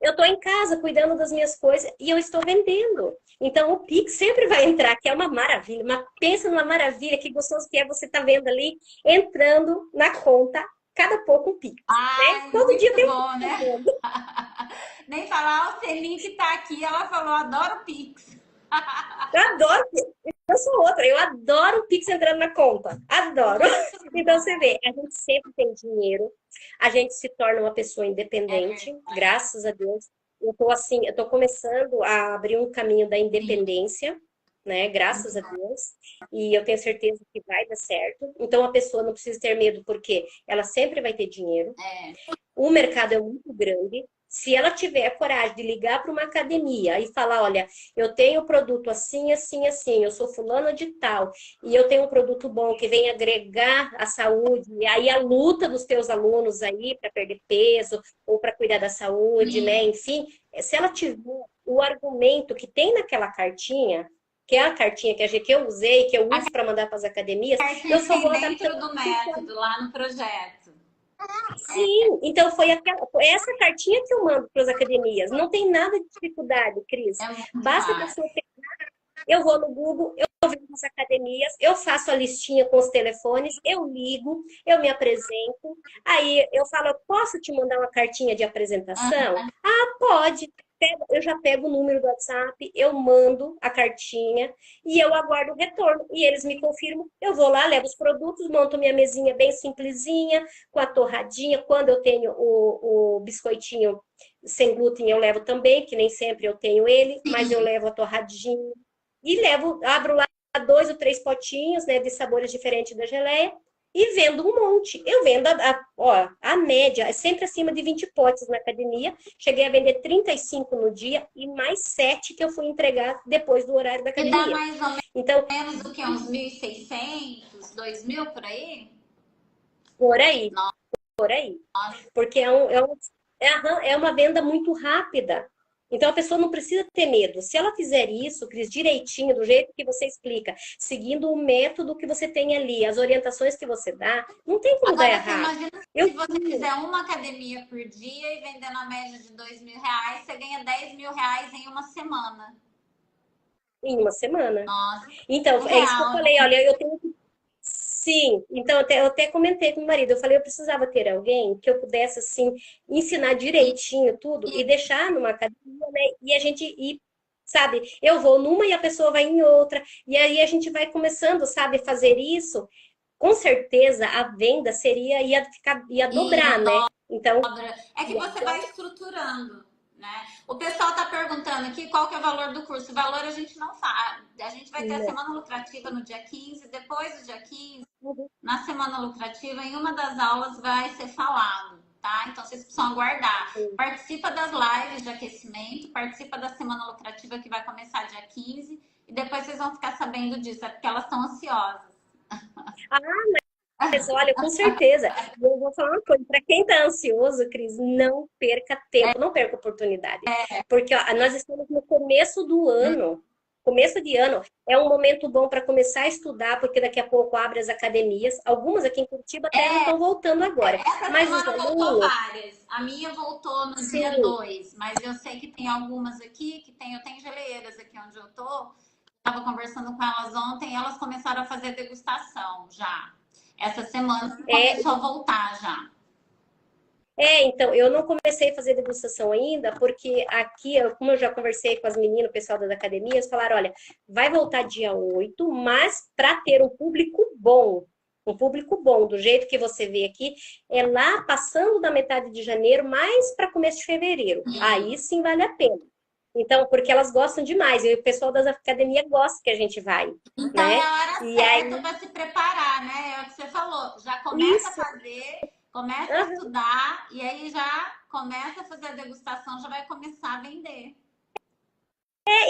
eu estou em casa cuidando das minhas coisas e eu estou vendendo. Então, o Pix sempre vai entrar, que é uma maravilha. Mas pensa numa maravilha, que gostoso que é você estar vendo ali, entrando na conta, cada pouco um Pix, né? Ai, Todo dia muito tem um Pix bom, né? entrando. Nem falar, o Celine que tá aqui, ela falou, adoro Pix. Eu adoro, eu sou outra, eu adoro o Pix entrando na conta. Adoro. Muito Então, bom. você vê, a gente sempre tem dinheiro, a gente se torna uma pessoa É independente, verdade. graças a Deus. Eu tô assim, eu tô começando a abrir um caminho da Sim, independência, né? Graças muito a bom. Deus. E eu tenho certeza que vai dar certo. Então, a pessoa não precisa ter medo, porque ela sempre vai ter dinheiro. É, O mercado é muito grande. Se ela tiver a coragem de ligar para uma academia e falar, olha, eu tenho produto assim, assim, assim, eu sou fulana de tal, e eu tenho um produto bom que vem agregar a saúde, e aí a luta dos teus alunos aí para perder peso ou para cuidar da saúde, né? sim. Enfim, se ela tiver o argumento que tem naquela cartinha, que é a cartinha que eu usei, que eu A uso para mandar para as academias, eu cartinha que só tem vou adaptando. dentro do método, lá no projeto. Sim, então foi essa cartinha que eu mando para as academias. Não tem nada de dificuldade, Cris. É muito Basta a pessoa fácil. ter. Eu vou no Google, eu vejo as academias, eu faço a listinha com os telefones, eu ligo, eu me apresento. Aí eu falo, eu posso te mandar uma cartinha de apresentação? Ah, Ah, pode. Eu já pego o número do WhatsApp, eu mando a cartinha e eu aguardo o retorno. E eles me confirmam, eu vou lá, levo os produtos, monto minha mesinha bem simplesinha, com a torradinha. Quando eu tenho o biscoitinho sem glúten, eu levo também, que nem sempre eu tenho ele, mas eu sim. levo a torradinha. e abro lá 2 ou 3 potinhos, né, de sabores diferentes da geleia e vendo um monte. Eu vendo, a média é sempre acima de 20 potes na academia. Cheguei a vender 35 no dia e mais 7 que eu fui entregar depois do horário da E dá academia. mais ou Então, menos do que uns 1.600, 2.000 por aí? por aí, Nossa, por aí. Porque é uma venda muito rápida. Então a pessoa não precisa ter medo. Se ela fizer isso, Cris, direitinho, do jeito que você explica, seguindo o método que você tem ali, as orientações que você dá, não tem como dar agora você errado. imagina Eu se você fizer uma academia por dia e vendendo a média de 2.000 reais, você ganha 10.000 reais em uma semana. em uma semana. Nossa, Então, é isso que eu surreal, falei, né? olha, eu tenho que. Sim, então eu até comentei com o marido, eu falei, eu precisava ter alguém que eu pudesse, assim, ensinar E, direitinho tudo e e deixar numa academia, né? E a gente ir, sabe, eu vou numa e a pessoa vai em outra, e aí a gente vai começando, sabe, fazer isso, com certeza a venda ia ia dobrar, né? Então, dobra. É que você vai estruturando, né? O pessoal está perguntando aqui qual que é o valor do curso. O valor a gente não fala. A gente vai ter a né? semana lucrativa no dia 15, depois do dia 15, na semana lucrativa, em uma das aulas vai ser falado, tá? Então vocês precisam aguardar. Participa das lives de aquecimento, participa da semana lucrativa que vai começar dia 15 e depois vocês vão ficar sabendo disso, é porque elas estão ansiosas. Mas olha, com certeza. E eu vou falar uma coisa, para quem está ansioso, Cris, não perca tempo, não perca oportunidade. Porque ó, nós estamos no começo do ano. Começo de ano é um momento bom para começar a estudar, porque daqui a pouco abre as academias. Algumas aqui em Curitiba até já estão voltando agora. Essa Mas os semana voltou alunos, várias. A minha voltou no dia sim, 2, mas eu sei que tem algumas aqui que tem, eu tenho geleiras aqui onde eu tô. Estava conversando com elas ontem, e elas começaram a fazer degustação já. Essa semana é, começou a voltar já. então, eu não comecei a fazer degustação ainda, porque aqui, como eu já conversei com as meninas, o pessoal das academias, falaram, olha, vai voltar dia 8, mas para ter um público bom, do jeito que você vê aqui, é lá passando da metade de janeiro, mais para começo de fevereiro. Aí sim vale a pena. Então, porque elas gostam demais, e o pessoal das academias gosta que a gente vai, Então é né? a hora E certa aí, para se preparar, né? É o que você falou. Já começa a isso. fazer, começa a estudar e aí já começa a fazer a degustação, já vai começar a vender.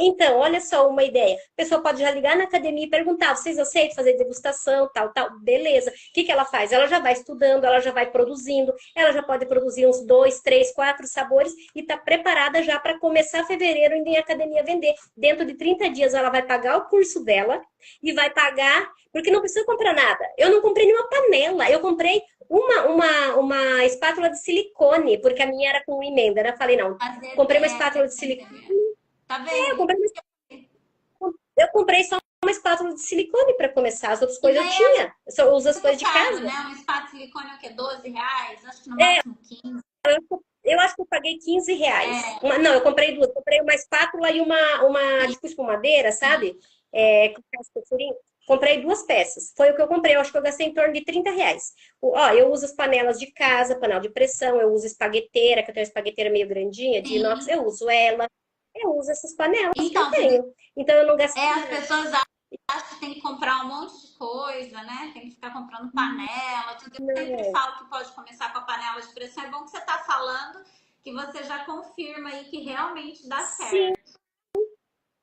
Então, olha só uma ideia. A pessoa pode já ligar na academia e perguntar: vocês aceitam fazer degustação, tal, tal? Beleza. O que que ela faz? Ela já vai estudando, ela já vai produzindo, ela já pode produzir uns 2, 3, 4 sabores e está preparada já para começar fevereiro indo em academia vender. Dentro de 30 dias ela vai pagar o curso dela e vai pagar, porque não precisa comprar nada. Eu não comprei nenhuma panela, eu comprei uma espátula de silicone, porque a minha era com emenda. Eu falei: não, Fazer comprei uma teste, espátula de tá silicone. entendendo? Tá Eu vendo? comprei eu comprei só uma espátula de silicone para começar. As outras E coisas eu daí tinha. Eu só uso as muito coisas de caro, casa. né? Um espaço de silicone é o quê? 12 reais? Acho que no É, máximo 15. eu acho que eu paguei R$ 15. Não, eu comprei duas. Comprei uma espátula e uma tipo espumadeira, sabe? Com furinho. Comprei 2 peças. Foi o que eu comprei. Eu acho que eu gastei em torno de R$ 30. Ó, eu uso as panelas de casa, panela de pressão. Eu uso espagueteira, que eu tenho uma espagueteira meio grandinha, de inox. Sim. Eu uso ela. Eu uso essas panelas que eu Então, tenho. Então, eu não gastei as nada. pessoas acham que tem que comprar um monte de coisa, né? Tem que ficar comprando panela, tudo. Eu sempre Não. falo que pode começar com a panela de pressão. É bom que você tá falando que você já confirma aí que realmente dá Sim. certo.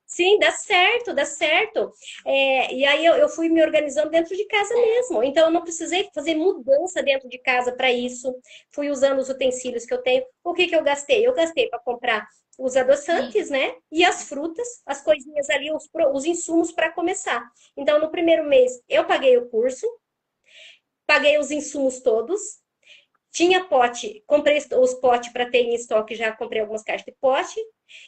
Sim, dá certo, dá certo. E aí eu fui me organizando dentro de casa mesmo. Então eu não precisei fazer mudança dentro de casa para isso. Fui usando os utensílios que eu tenho. O que que eu gastei? Eu gastei para comprar os Sim. adoçantes, né? E as frutas, as coisinhas ali, os insumos para começar. Então no primeiro mês eu paguei o curso, paguei os insumos todos. Tinha pote, comprei os potes para ter em estoque, já comprei algumas caixas de pote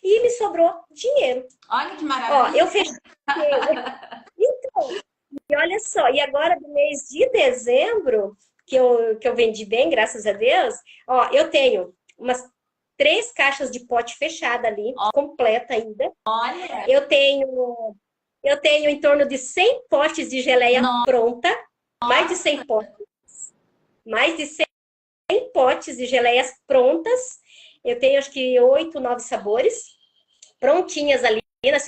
e me sobrou dinheiro. Olha que Ó, eu maravilha. fechei. E olha só, e agora do mês de dezembro, que eu vendi bem, graças a Deus, ó, eu tenho umas 3 caixas de pote fechada ali, completa ainda. Olha, Eu tenho em torno de 100 potes de geleia pronta, mais de 100 nossa. potes, mais de 100 potes de geleias prontas. Eu tenho acho que 8, 9 sabores prontinhas ali nós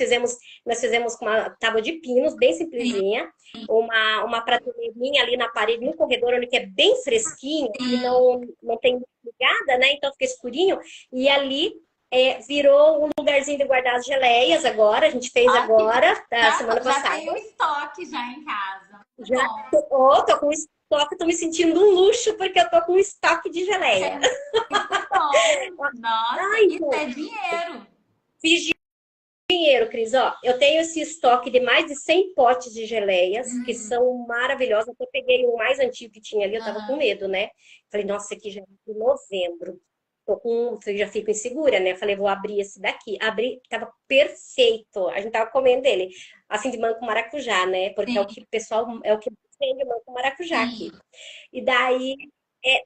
fizemos com uma tábua de pinos, bem simplesinha, uma prateleirinha ali na parede, no corredor, onde que é bem fresquinho e não tem ligada, né? Então fica escurinho. E ali virou um lugarzinho de guardar as geleias agora. A gente fez agora, da semana passada. Já tem o estoque já em casa. Já tô com estoque, tô me sentindo um luxo, porque eu tô com estoque de geleia. Muito bom. Nossa, isso é dinheiro. Fiz dinheiro, Cris. Ó, eu tenho esse estoque de mais de 100 potes de geleias, que são maravilhosas. Eu peguei o mais antigo que tinha ali, eu tava com medo, né? Falei, nossa, esse aqui já é de novembro. Eu já fico insegura, né? Falei, vou abrir esse daqui. Abri, tava perfeito. A gente tava comendo ele, assim, de manco maracujá, né? Porque é o que o pessoal, é o que vende manco maracujá aqui. E daí,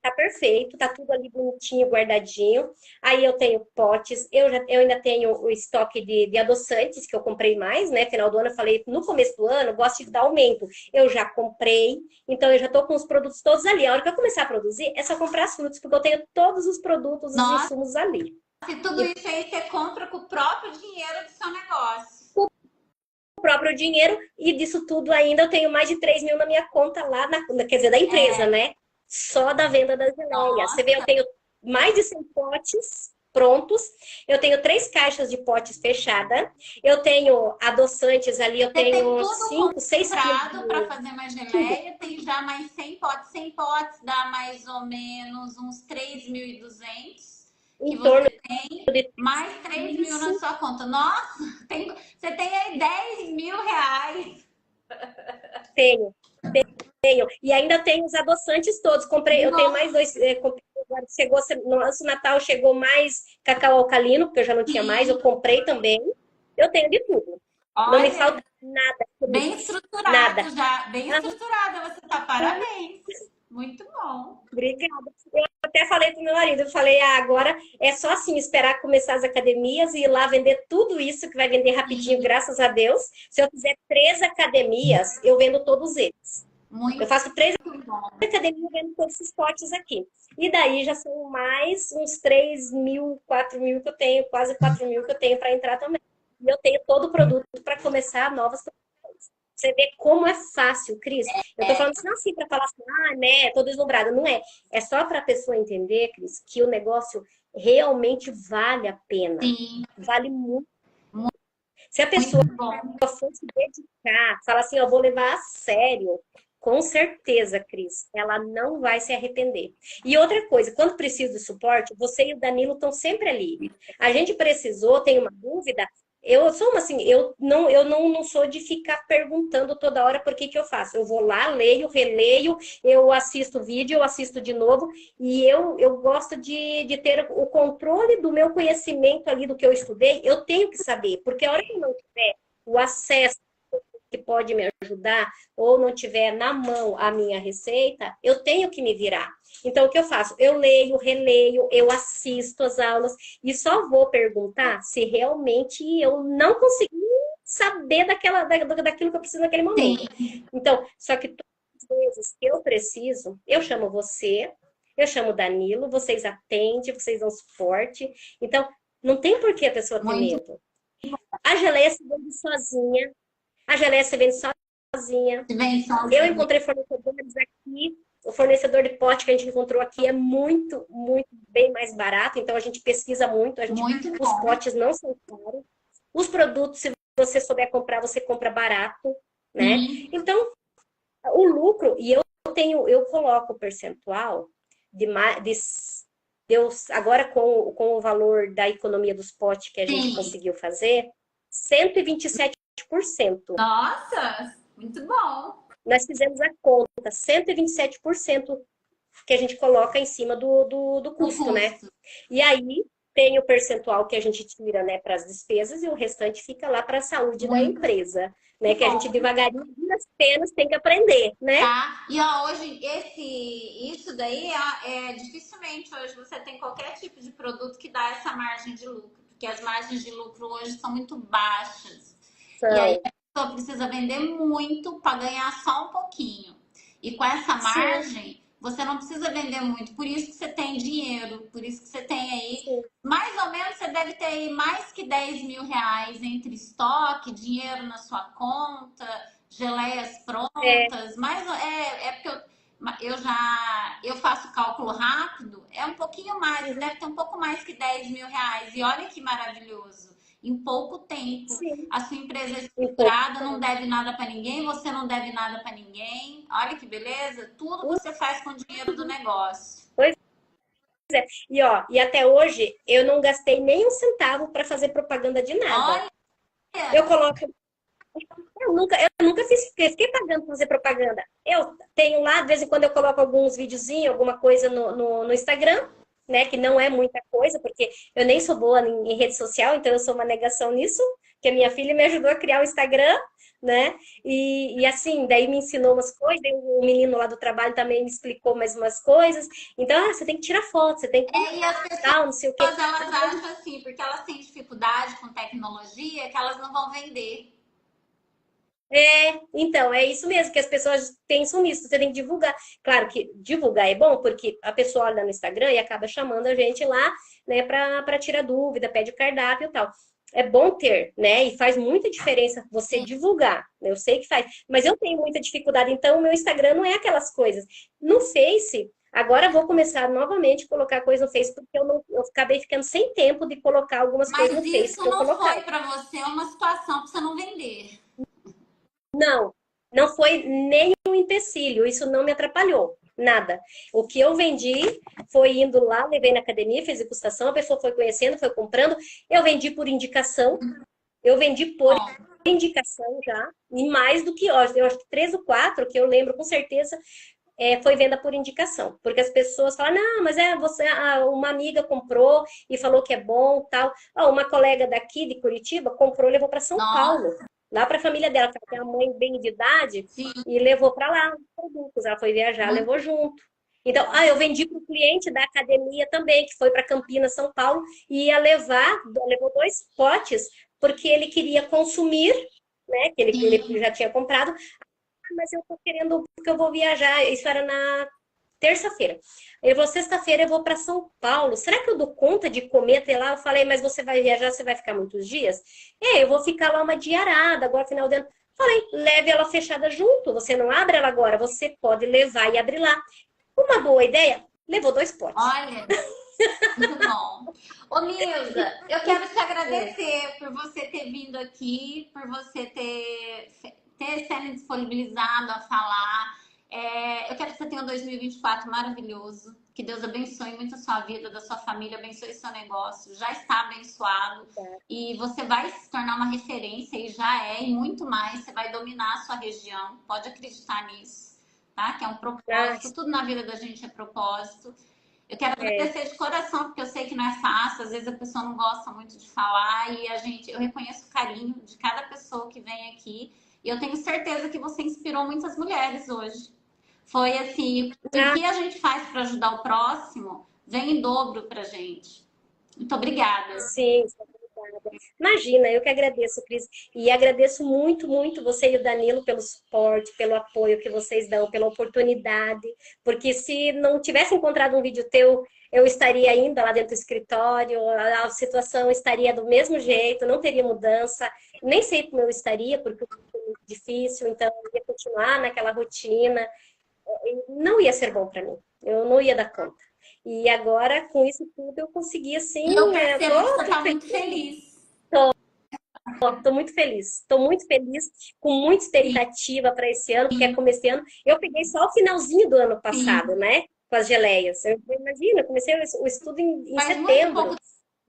tá perfeito, tá tudo ali bonitinho, guardadinho. Aí eu tenho potes, eu ainda tenho o estoque de adoçantes, que eu comprei mais, né? Final do ano, eu falei, no começo do ano, eu gosto de dar aumento. Eu já comprei, então eu já tô com os produtos todos ali. A hora que eu começar a produzir, é só comprar as frutas, porque eu tenho todos os produtos, os insumos ali. E tudo isso aí você compra com o próprio dinheiro do seu negócio. O próprio dinheiro, e disso tudo ainda eu tenho mais de 3 mil na minha conta lá, quer dizer, da empresa, né? Só da venda das geleias. Você vê, eu tenho mais de 100 potes prontos, eu tenho 3 caixas de potes fechada, eu tenho adoçantes ali, eu tenho 5, 6 quilos para fazer mais geleia, tem já mais 100 potes. 100 potes dá mais ou menos uns 3.200. Que você tem mais 3 mil na sua conta. Nossa, você tem aí 10 mil reais. Tenho. E ainda tenho os adoçantes todos. Comprei, eu tenho mais 2. Chegou no nosso Natal, chegou mais cacau alcalino, porque eu já não tinha mais. Eu comprei também. Eu tenho de tudo. Olha, não me falta nada. Bem estruturado nada. Já. Bem estruturada. Você tá, parabéns. Muito bom. Obrigada. Eu até falei pro meu marido, eu falei, agora é só assim, esperar começar as academias e ir lá vender tudo isso, que vai vender rapidinho, graças a Deus. Se eu fizer 3 academias, eu vendo todos eles. Eu faço 3 academias, vendo todos esses potes aqui. E daí já são mais uns 3 mil, 4 mil que eu tenho, quase 4 mil que eu tenho para entrar também. E eu tenho todo o produto para começar novas produções. Você vê como é fácil, Cris. Eu tô falando assim para falar assim, né, tô deslumbrada. Não é. É só para a pessoa entender, Cris, que o negócio realmente vale a pena. Sim. Vale muito. Se a pessoa for se dedicar, falar assim, eu vou levar a sério, com certeza, Cris, ela não vai se arrepender. E outra coisa, quando precisa de suporte, você e o Danilo estão sempre ali. A gente precisou, tem uma dúvida, eu sou assim, eu não sou de ficar perguntando toda hora por que eu faço. Eu vou lá, leio, releio, eu assisto vídeo, eu assisto de novo, e eu gosto de ter o controle do meu conhecimento ali, do que eu estudei, eu tenho que saber, porque a hora que eu não tiver o acesso que pode me ajudar, ou não tiver na mão a minha receita, eu tenho que me virar. Então, o que eu faço? Eu leio, releio, eu assisto as aulas e só vou perguntar se realmente eu não consegui saber daquilo que eu preciso naquele momento. Então, só que todas as vezes que eu preciso, eu chamo você, eu chamo o Danilo, vocês atendem, vocês dão suporte. Então, não tem por que a pessoa ter medo. A geleia se vende sozinha. A geleia se vende sozinha. Eu encontrei fornecedores aqui. O fornecedor de pote que a gente encontrou aqui é muito, muito bem mais barato. Então, a gente pesquisa muito. Os potes não são caros. Os produtos, se você souber comprar, você compra barato, né? Então, o lucro... E eu coloco o percentual agora com o valor da economia dos potes que a gente conseguiu fazer, 127%. Nossa, muito bom. Nós fizemos a conta, 127% que a gente coloca em cima do custo, né? E aí tem o percentual que a gente tira, né, para as despesas e o restante fica lá para a saúde da empresa, né? Que a gente devagarinho, apenas tem que aprender, né? Tá. E ó, hoje isso daí dificilmente hoje você tem qualquer tipo de produto que dá essa margem de lucro, porque as margens de lucro hoje são muito baixas. E aí a pessoa precisa vender muito para ganhar só um pouquinho. E com essa margem, você não precisa vender muito, por isso que você tem dinheiro, por isso que você tem aí, sim. mais ou menos você deve ter aí mais que 10 mil reais entre estoque, dinheiro na sua conta, geleias É, prontas, mas é porque eu faço cálculo rápido, é um pouquinho mais, você uhum, deve ter um pouco mais que 10 mil reais, e olha que maravilhoso, em pouco tempo. sim, A sua empresa é um pouco. estruturada, não deve nada para ninguém, você não deve nada para ninguém. Olha que beleza, tudo você faz com o dinheiro do negócio. Pois é. E ó, e até hoje eu não gastei nem um centavo para fazer propaganda de nada. Olha, Eu coloco, eu nunca fiquei pagando para fazer propaganda. Eu tenho lá, de vez em quando eu coloco alguns videozinhos, alguma coisa no Instagram, né? Que não é muita coisa, porque eu nem sou boa em rede social, então eu sou uma negação nisso, que a minha filha me ajudou a criar o Instagram, né? E assim, daí me ensinou umas coisas, daí o menino lá do trabalho também me explicou mais umas coisas. Então, você tem que tirar foto, você tem que e as pessoas tal, não sei o quê. elas acham assim, porque elas têm dificuldade com tecnologia, que elas não vão vender. Então, é isso mesmo, que as pessoas pensam nisso, você tem que divulgar. Claro que divulgar é bom, porque a pessoa olha no Instagram e acaba chamando a gente lá, né, para tirar dúvida, pede o cardápio e tal. É bom ter, né? E faz muita diferença você Sim. divulgar. Eu sei que faz, mas eu tenho muita dificuldade, então o meu Instagram não é aquelas coisas. No Face, agora eu vou começar novamente a colocar coisa no Face, porque eu acabei ficando sem tempo de colocar algumas coisas Mas no Face isso que eu não foi colocava. para você uma situação para você não vender. Não, não foi nem um empecilho, isso não me atrapalhou, nada. O que eu vendi foi indo lá, levei na academia, fiz degustação, a pessoa foi conhecendo, foi comprando, eu vendi por indicação, eu vendi por Bom, indicação já, e mais do que, ó, eu acho que três ou quatro, que eu lembro com certeza, foi venda por indicação, porque as pessoas falam, não, mas você, uma amiga comprou e falou que é bom, tal. Ó, uma colega daqui de Curitiba comprou e levou para São Paulo, nossa, lá para a família dela, que ela tem uma mãe bem de idade, sim, e levou para lá os produtos. Ela foi viajar, muito levou junto. Então, eu vendi para o cliente da academia também, que foi para Campinas, São Paulo, e ia levar, levou 2 potes, porque ele queria consumir, né? Que ele sim. já tinha comprado, mas eu tô querendo, porque eu vou viajar. Isso era na terça-feira. Eu vou, sexta-feira eu vou para São Paulo. Será que eu dou conta de comer até lá? Eu falei, mas você vai viajar, você vai ficar muitos dias? Eu vou ficar lá uma diarada, agora final de ano. Falei, leve ela fechada junto. Você não abre ela agora, você pode levar e abrir lá. Uma boa ideia? Levou 2 potes. Olha, muito bom. Ô, Nilza, eu quero te É. agradecer por você ter vindo aqui, por você ter se disponibilizado a falar. Eu quero que você tenha um 2024 maravilhoso. Que Deus abençoe muito a sua vida, da sua família, abençoe seu negócio. Já está abençoado. E você vai se tornar uma referência, e já é, e muito mais. Você vai dominar a sua região. Pode acreditar nisso, tá? Que é um Ah, propósito. Tudo na vida da gente é propósito. Eu quero é. agradecer de coração, porque eu sei que não é fácil, às vezes a pessoa não gosta muito de falar e eu reconheço o carinho de cada pessoa que vem aqui e eu tenho certeza que você inspirou muitas mulheres hoje. Foi assim, o Ah, que a gente faz para ajudar o próximo vem em dobro pra gente. Muito obrigada. sim. Imagina, eu que agradeço, Cris. E agradeço muito, muito você e o Danilo pelo suporte, pelo apoio que vocês dão, pela oportunidade. Porque se não tivesse encontrado um vídeo teu, eu estaria ainda lá dentro do escritório, a situação estaria do mesmo jeito, não teria mudança. Nem sei como eu estaria, porque é muito difícil, então eu ia continuar naquela rotina. Não ia ser bom para mim. Eu não ia dar conta. E agora, com isso tudo, eu consegui E eu assim, percebo que você está muito feliz. Estou muito feliz. Estou muito feliz, com muita Sim, expectativa para esse ano, porque é como esse ano. Eu peguei só o finalzinho do ano passado, sim. né? Com as geleias. Imagina, eu comecei o estudo em Faz muito pouco setembro.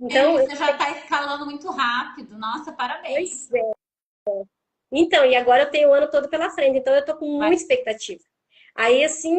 Então, tempo, você já está escalando muito rápido. Nossa, parabéns. pois é. Então, e agora eu tenho o ano todo pela frente, então eu estou com Vai. muita expectativa. Aí, assim,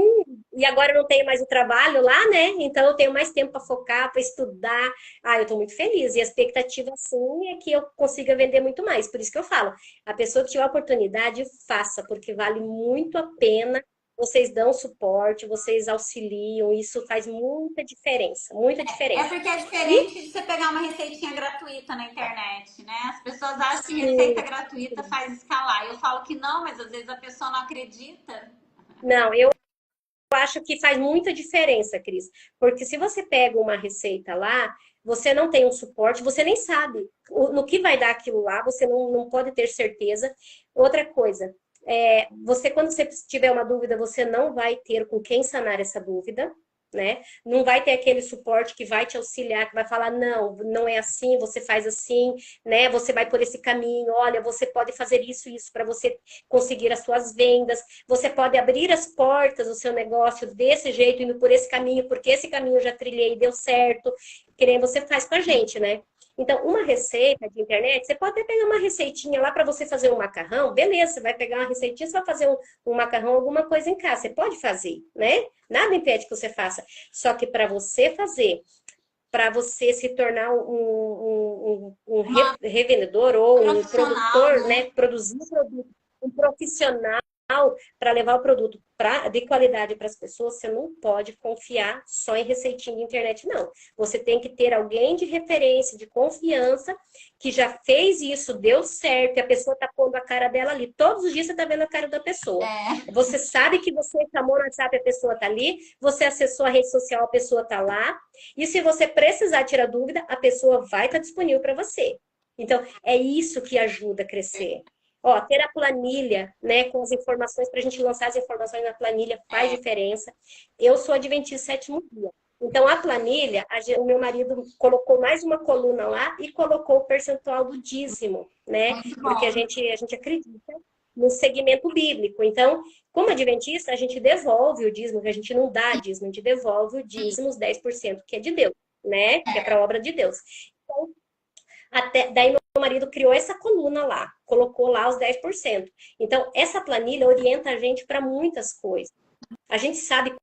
e agora eu não tenho mais o trabalho lá, né? Então eu tenho mais tempo para focar, para estudar. Eu estou muito feliz. E a expectativa, sim, é que eu consiga vender muito mais. Por isso que eu falo, a pessoa que tiver a oportunidade, faça, porque vale muito a pena. Vocês dão suporte, vocês auxiliam, isso faz muita diferença, muita É diferença. porque é E diferente de você pegar uma receitinha gratuita na internet, né? As pessoas acham que receita sim, gratuita faz escalar. Eu falo que não, mas às vezes a pessoa não acredita. não, eu acho que faz muita diferença, Cris. Porque se você pega uma receita lá, você não tem um suporte, você nem sabe no que vai dar aquilo lá, você não pode ter certeza. Outra coisa, você, quando você tiver uma dúvida, você não vai ter com quem sanar essa dúvida, né? Não vai ter aquele suporte que vai te auxiliar, que vai falar, não, não é assim, você faz assim, né? Você vai por esse caminho, olha, você pode fazer isso para você conseguir as suas vendas, você pode abrir as portas do seu negócio desse jeito, indo por esse caminho, porque esse caminho eu já trilhei e deu certo, que nem você faz com a gente, né? Então, uma receita de internet, você pode até pegar uma receitinha lá para você fazer um macarrão, beleza, você vai pegar uma receitinha, você vai fazer um macarrão, alguma coisa em casa, você pode fazer, né? Nada impede que você faça. Só que para você fazer, para você se tornar um revendedor ou um Profissional, produtor, né? né? Produzir um produto, um profissional para levar o produto de qualidade para as pessoas, você não pode confiar só em receitinha de internet, não. Você tem que ter alguém de referência, de confiança, que já fez isso, deu certo, e a pessoa está pondo a cara dela ali. Todos os dias você está vendo a cara da pessoa. É. Você sabe que você chamou no WhatsApp, a pessoa está ali, você acessou a rede social, a pessoa está lá, e se você precisar tirar dúvida, a pessoa vai estar disponível para você. Então, é isso que ajuda a crescer. Ó, ter a planilha, né, com as informações, para a gente lançar as informações na planilha faz diferença. Eu sou adventista sétimo dia. Então, a planilha, o meu marido colocou mais uma coluna lá e colocou o percentual do dízimo, né? Muito Porque a bom. gente acredita no segmento bíblico. Então, como adventista, a gente devolve o dízimo, que a gente não dá dízimo, a gente devolve o dízimo, os 10% que é de Deus, né? Que é para a obra de Deus. Então, daí meu marido criou essa coluna lá, colocou lá os 10%. Então, essa planilha orienta a gente para muitas coisas. A gente sabe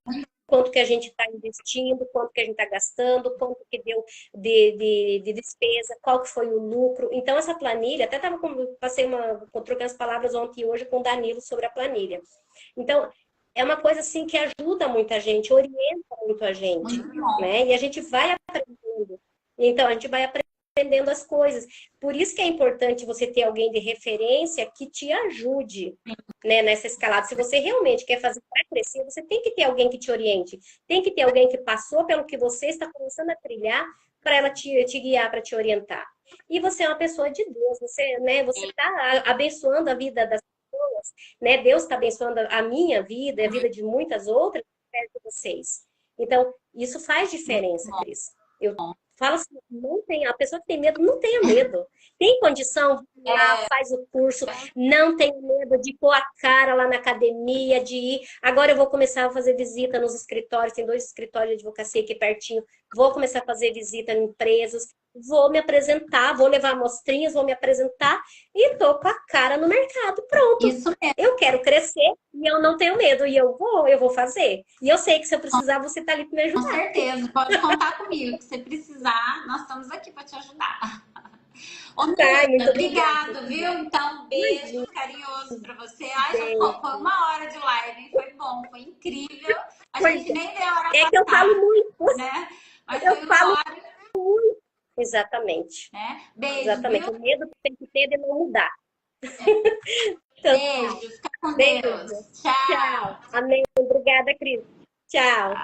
quanto que a gente está investindo, quanto que a gente está gastando, quanto que deu de despesa, qual que foi o lucro. Então, essa planilha, até trocando as palavras ontem e hoje com o Danilo sobre a planilha. Então, é uma coisa assim que ajuda muita gente, orienta muito a gente, Muito bom. né? E a gente vai aprendendo. Então, a gente vai aprendendo as coisas. Por isso que é importante você ter alguém de referência que te ajude, né, nessa escalada. Se você realmente quer fazer para crescer, você tem que ter alguém que te oriente. Tem que ter alguém que passou pelo que você está começando a trilhar para ela te guiar, para te orientar. E você é uma pessoa de Deus, você, né, você está abençoando a vida das pessoas, né? Deus está abençoando a minha vida e a vida de muitas outras através de vocês. Então, isso faz Muito diferença, bom. Cris. Eu falo assim, não tem, a pessoa que tem medo, não tenha medo. Tem condição, vai lá, faz o curso, não tenha medo de pôr a cara lá na academia, de ir. Agora eu vou começar a fazer visita nos escritórios, tem 2 escritórios de advocacia aqui pertinho. Vou começar a fazer visita em empresas, vou me apresentar, vou levar amostrinhas, vou me apresentar e tô com a cara no mercado. Pronto. Isso mesmo. Eu quero crescer e eu não tenho medo. E eu vou fazer. E eu sei que se eu precisar, você tá ali para me Com ajudar. certeza, pode contar comigo. Que você precisar, nós estamos aqui para te ajudar. Ô, Ai, muito Nilda, obrigado, obrigada. viu? Então, beijo carinhoso para você. Ai, já foi 1 hora de live, hein? Foi bom, foi incrível. A gente nem vê a hora É que eu falo passar, muito. né? Mas Eu foi uma falo hora, exatamente. né? Beijo, Exatamente. viu? O medo que tem que ter de não mudar. Então, Beijo, fica com beijo. Deus. Tchau. Tchau. Amém. Obrigada, Cris. Tchau.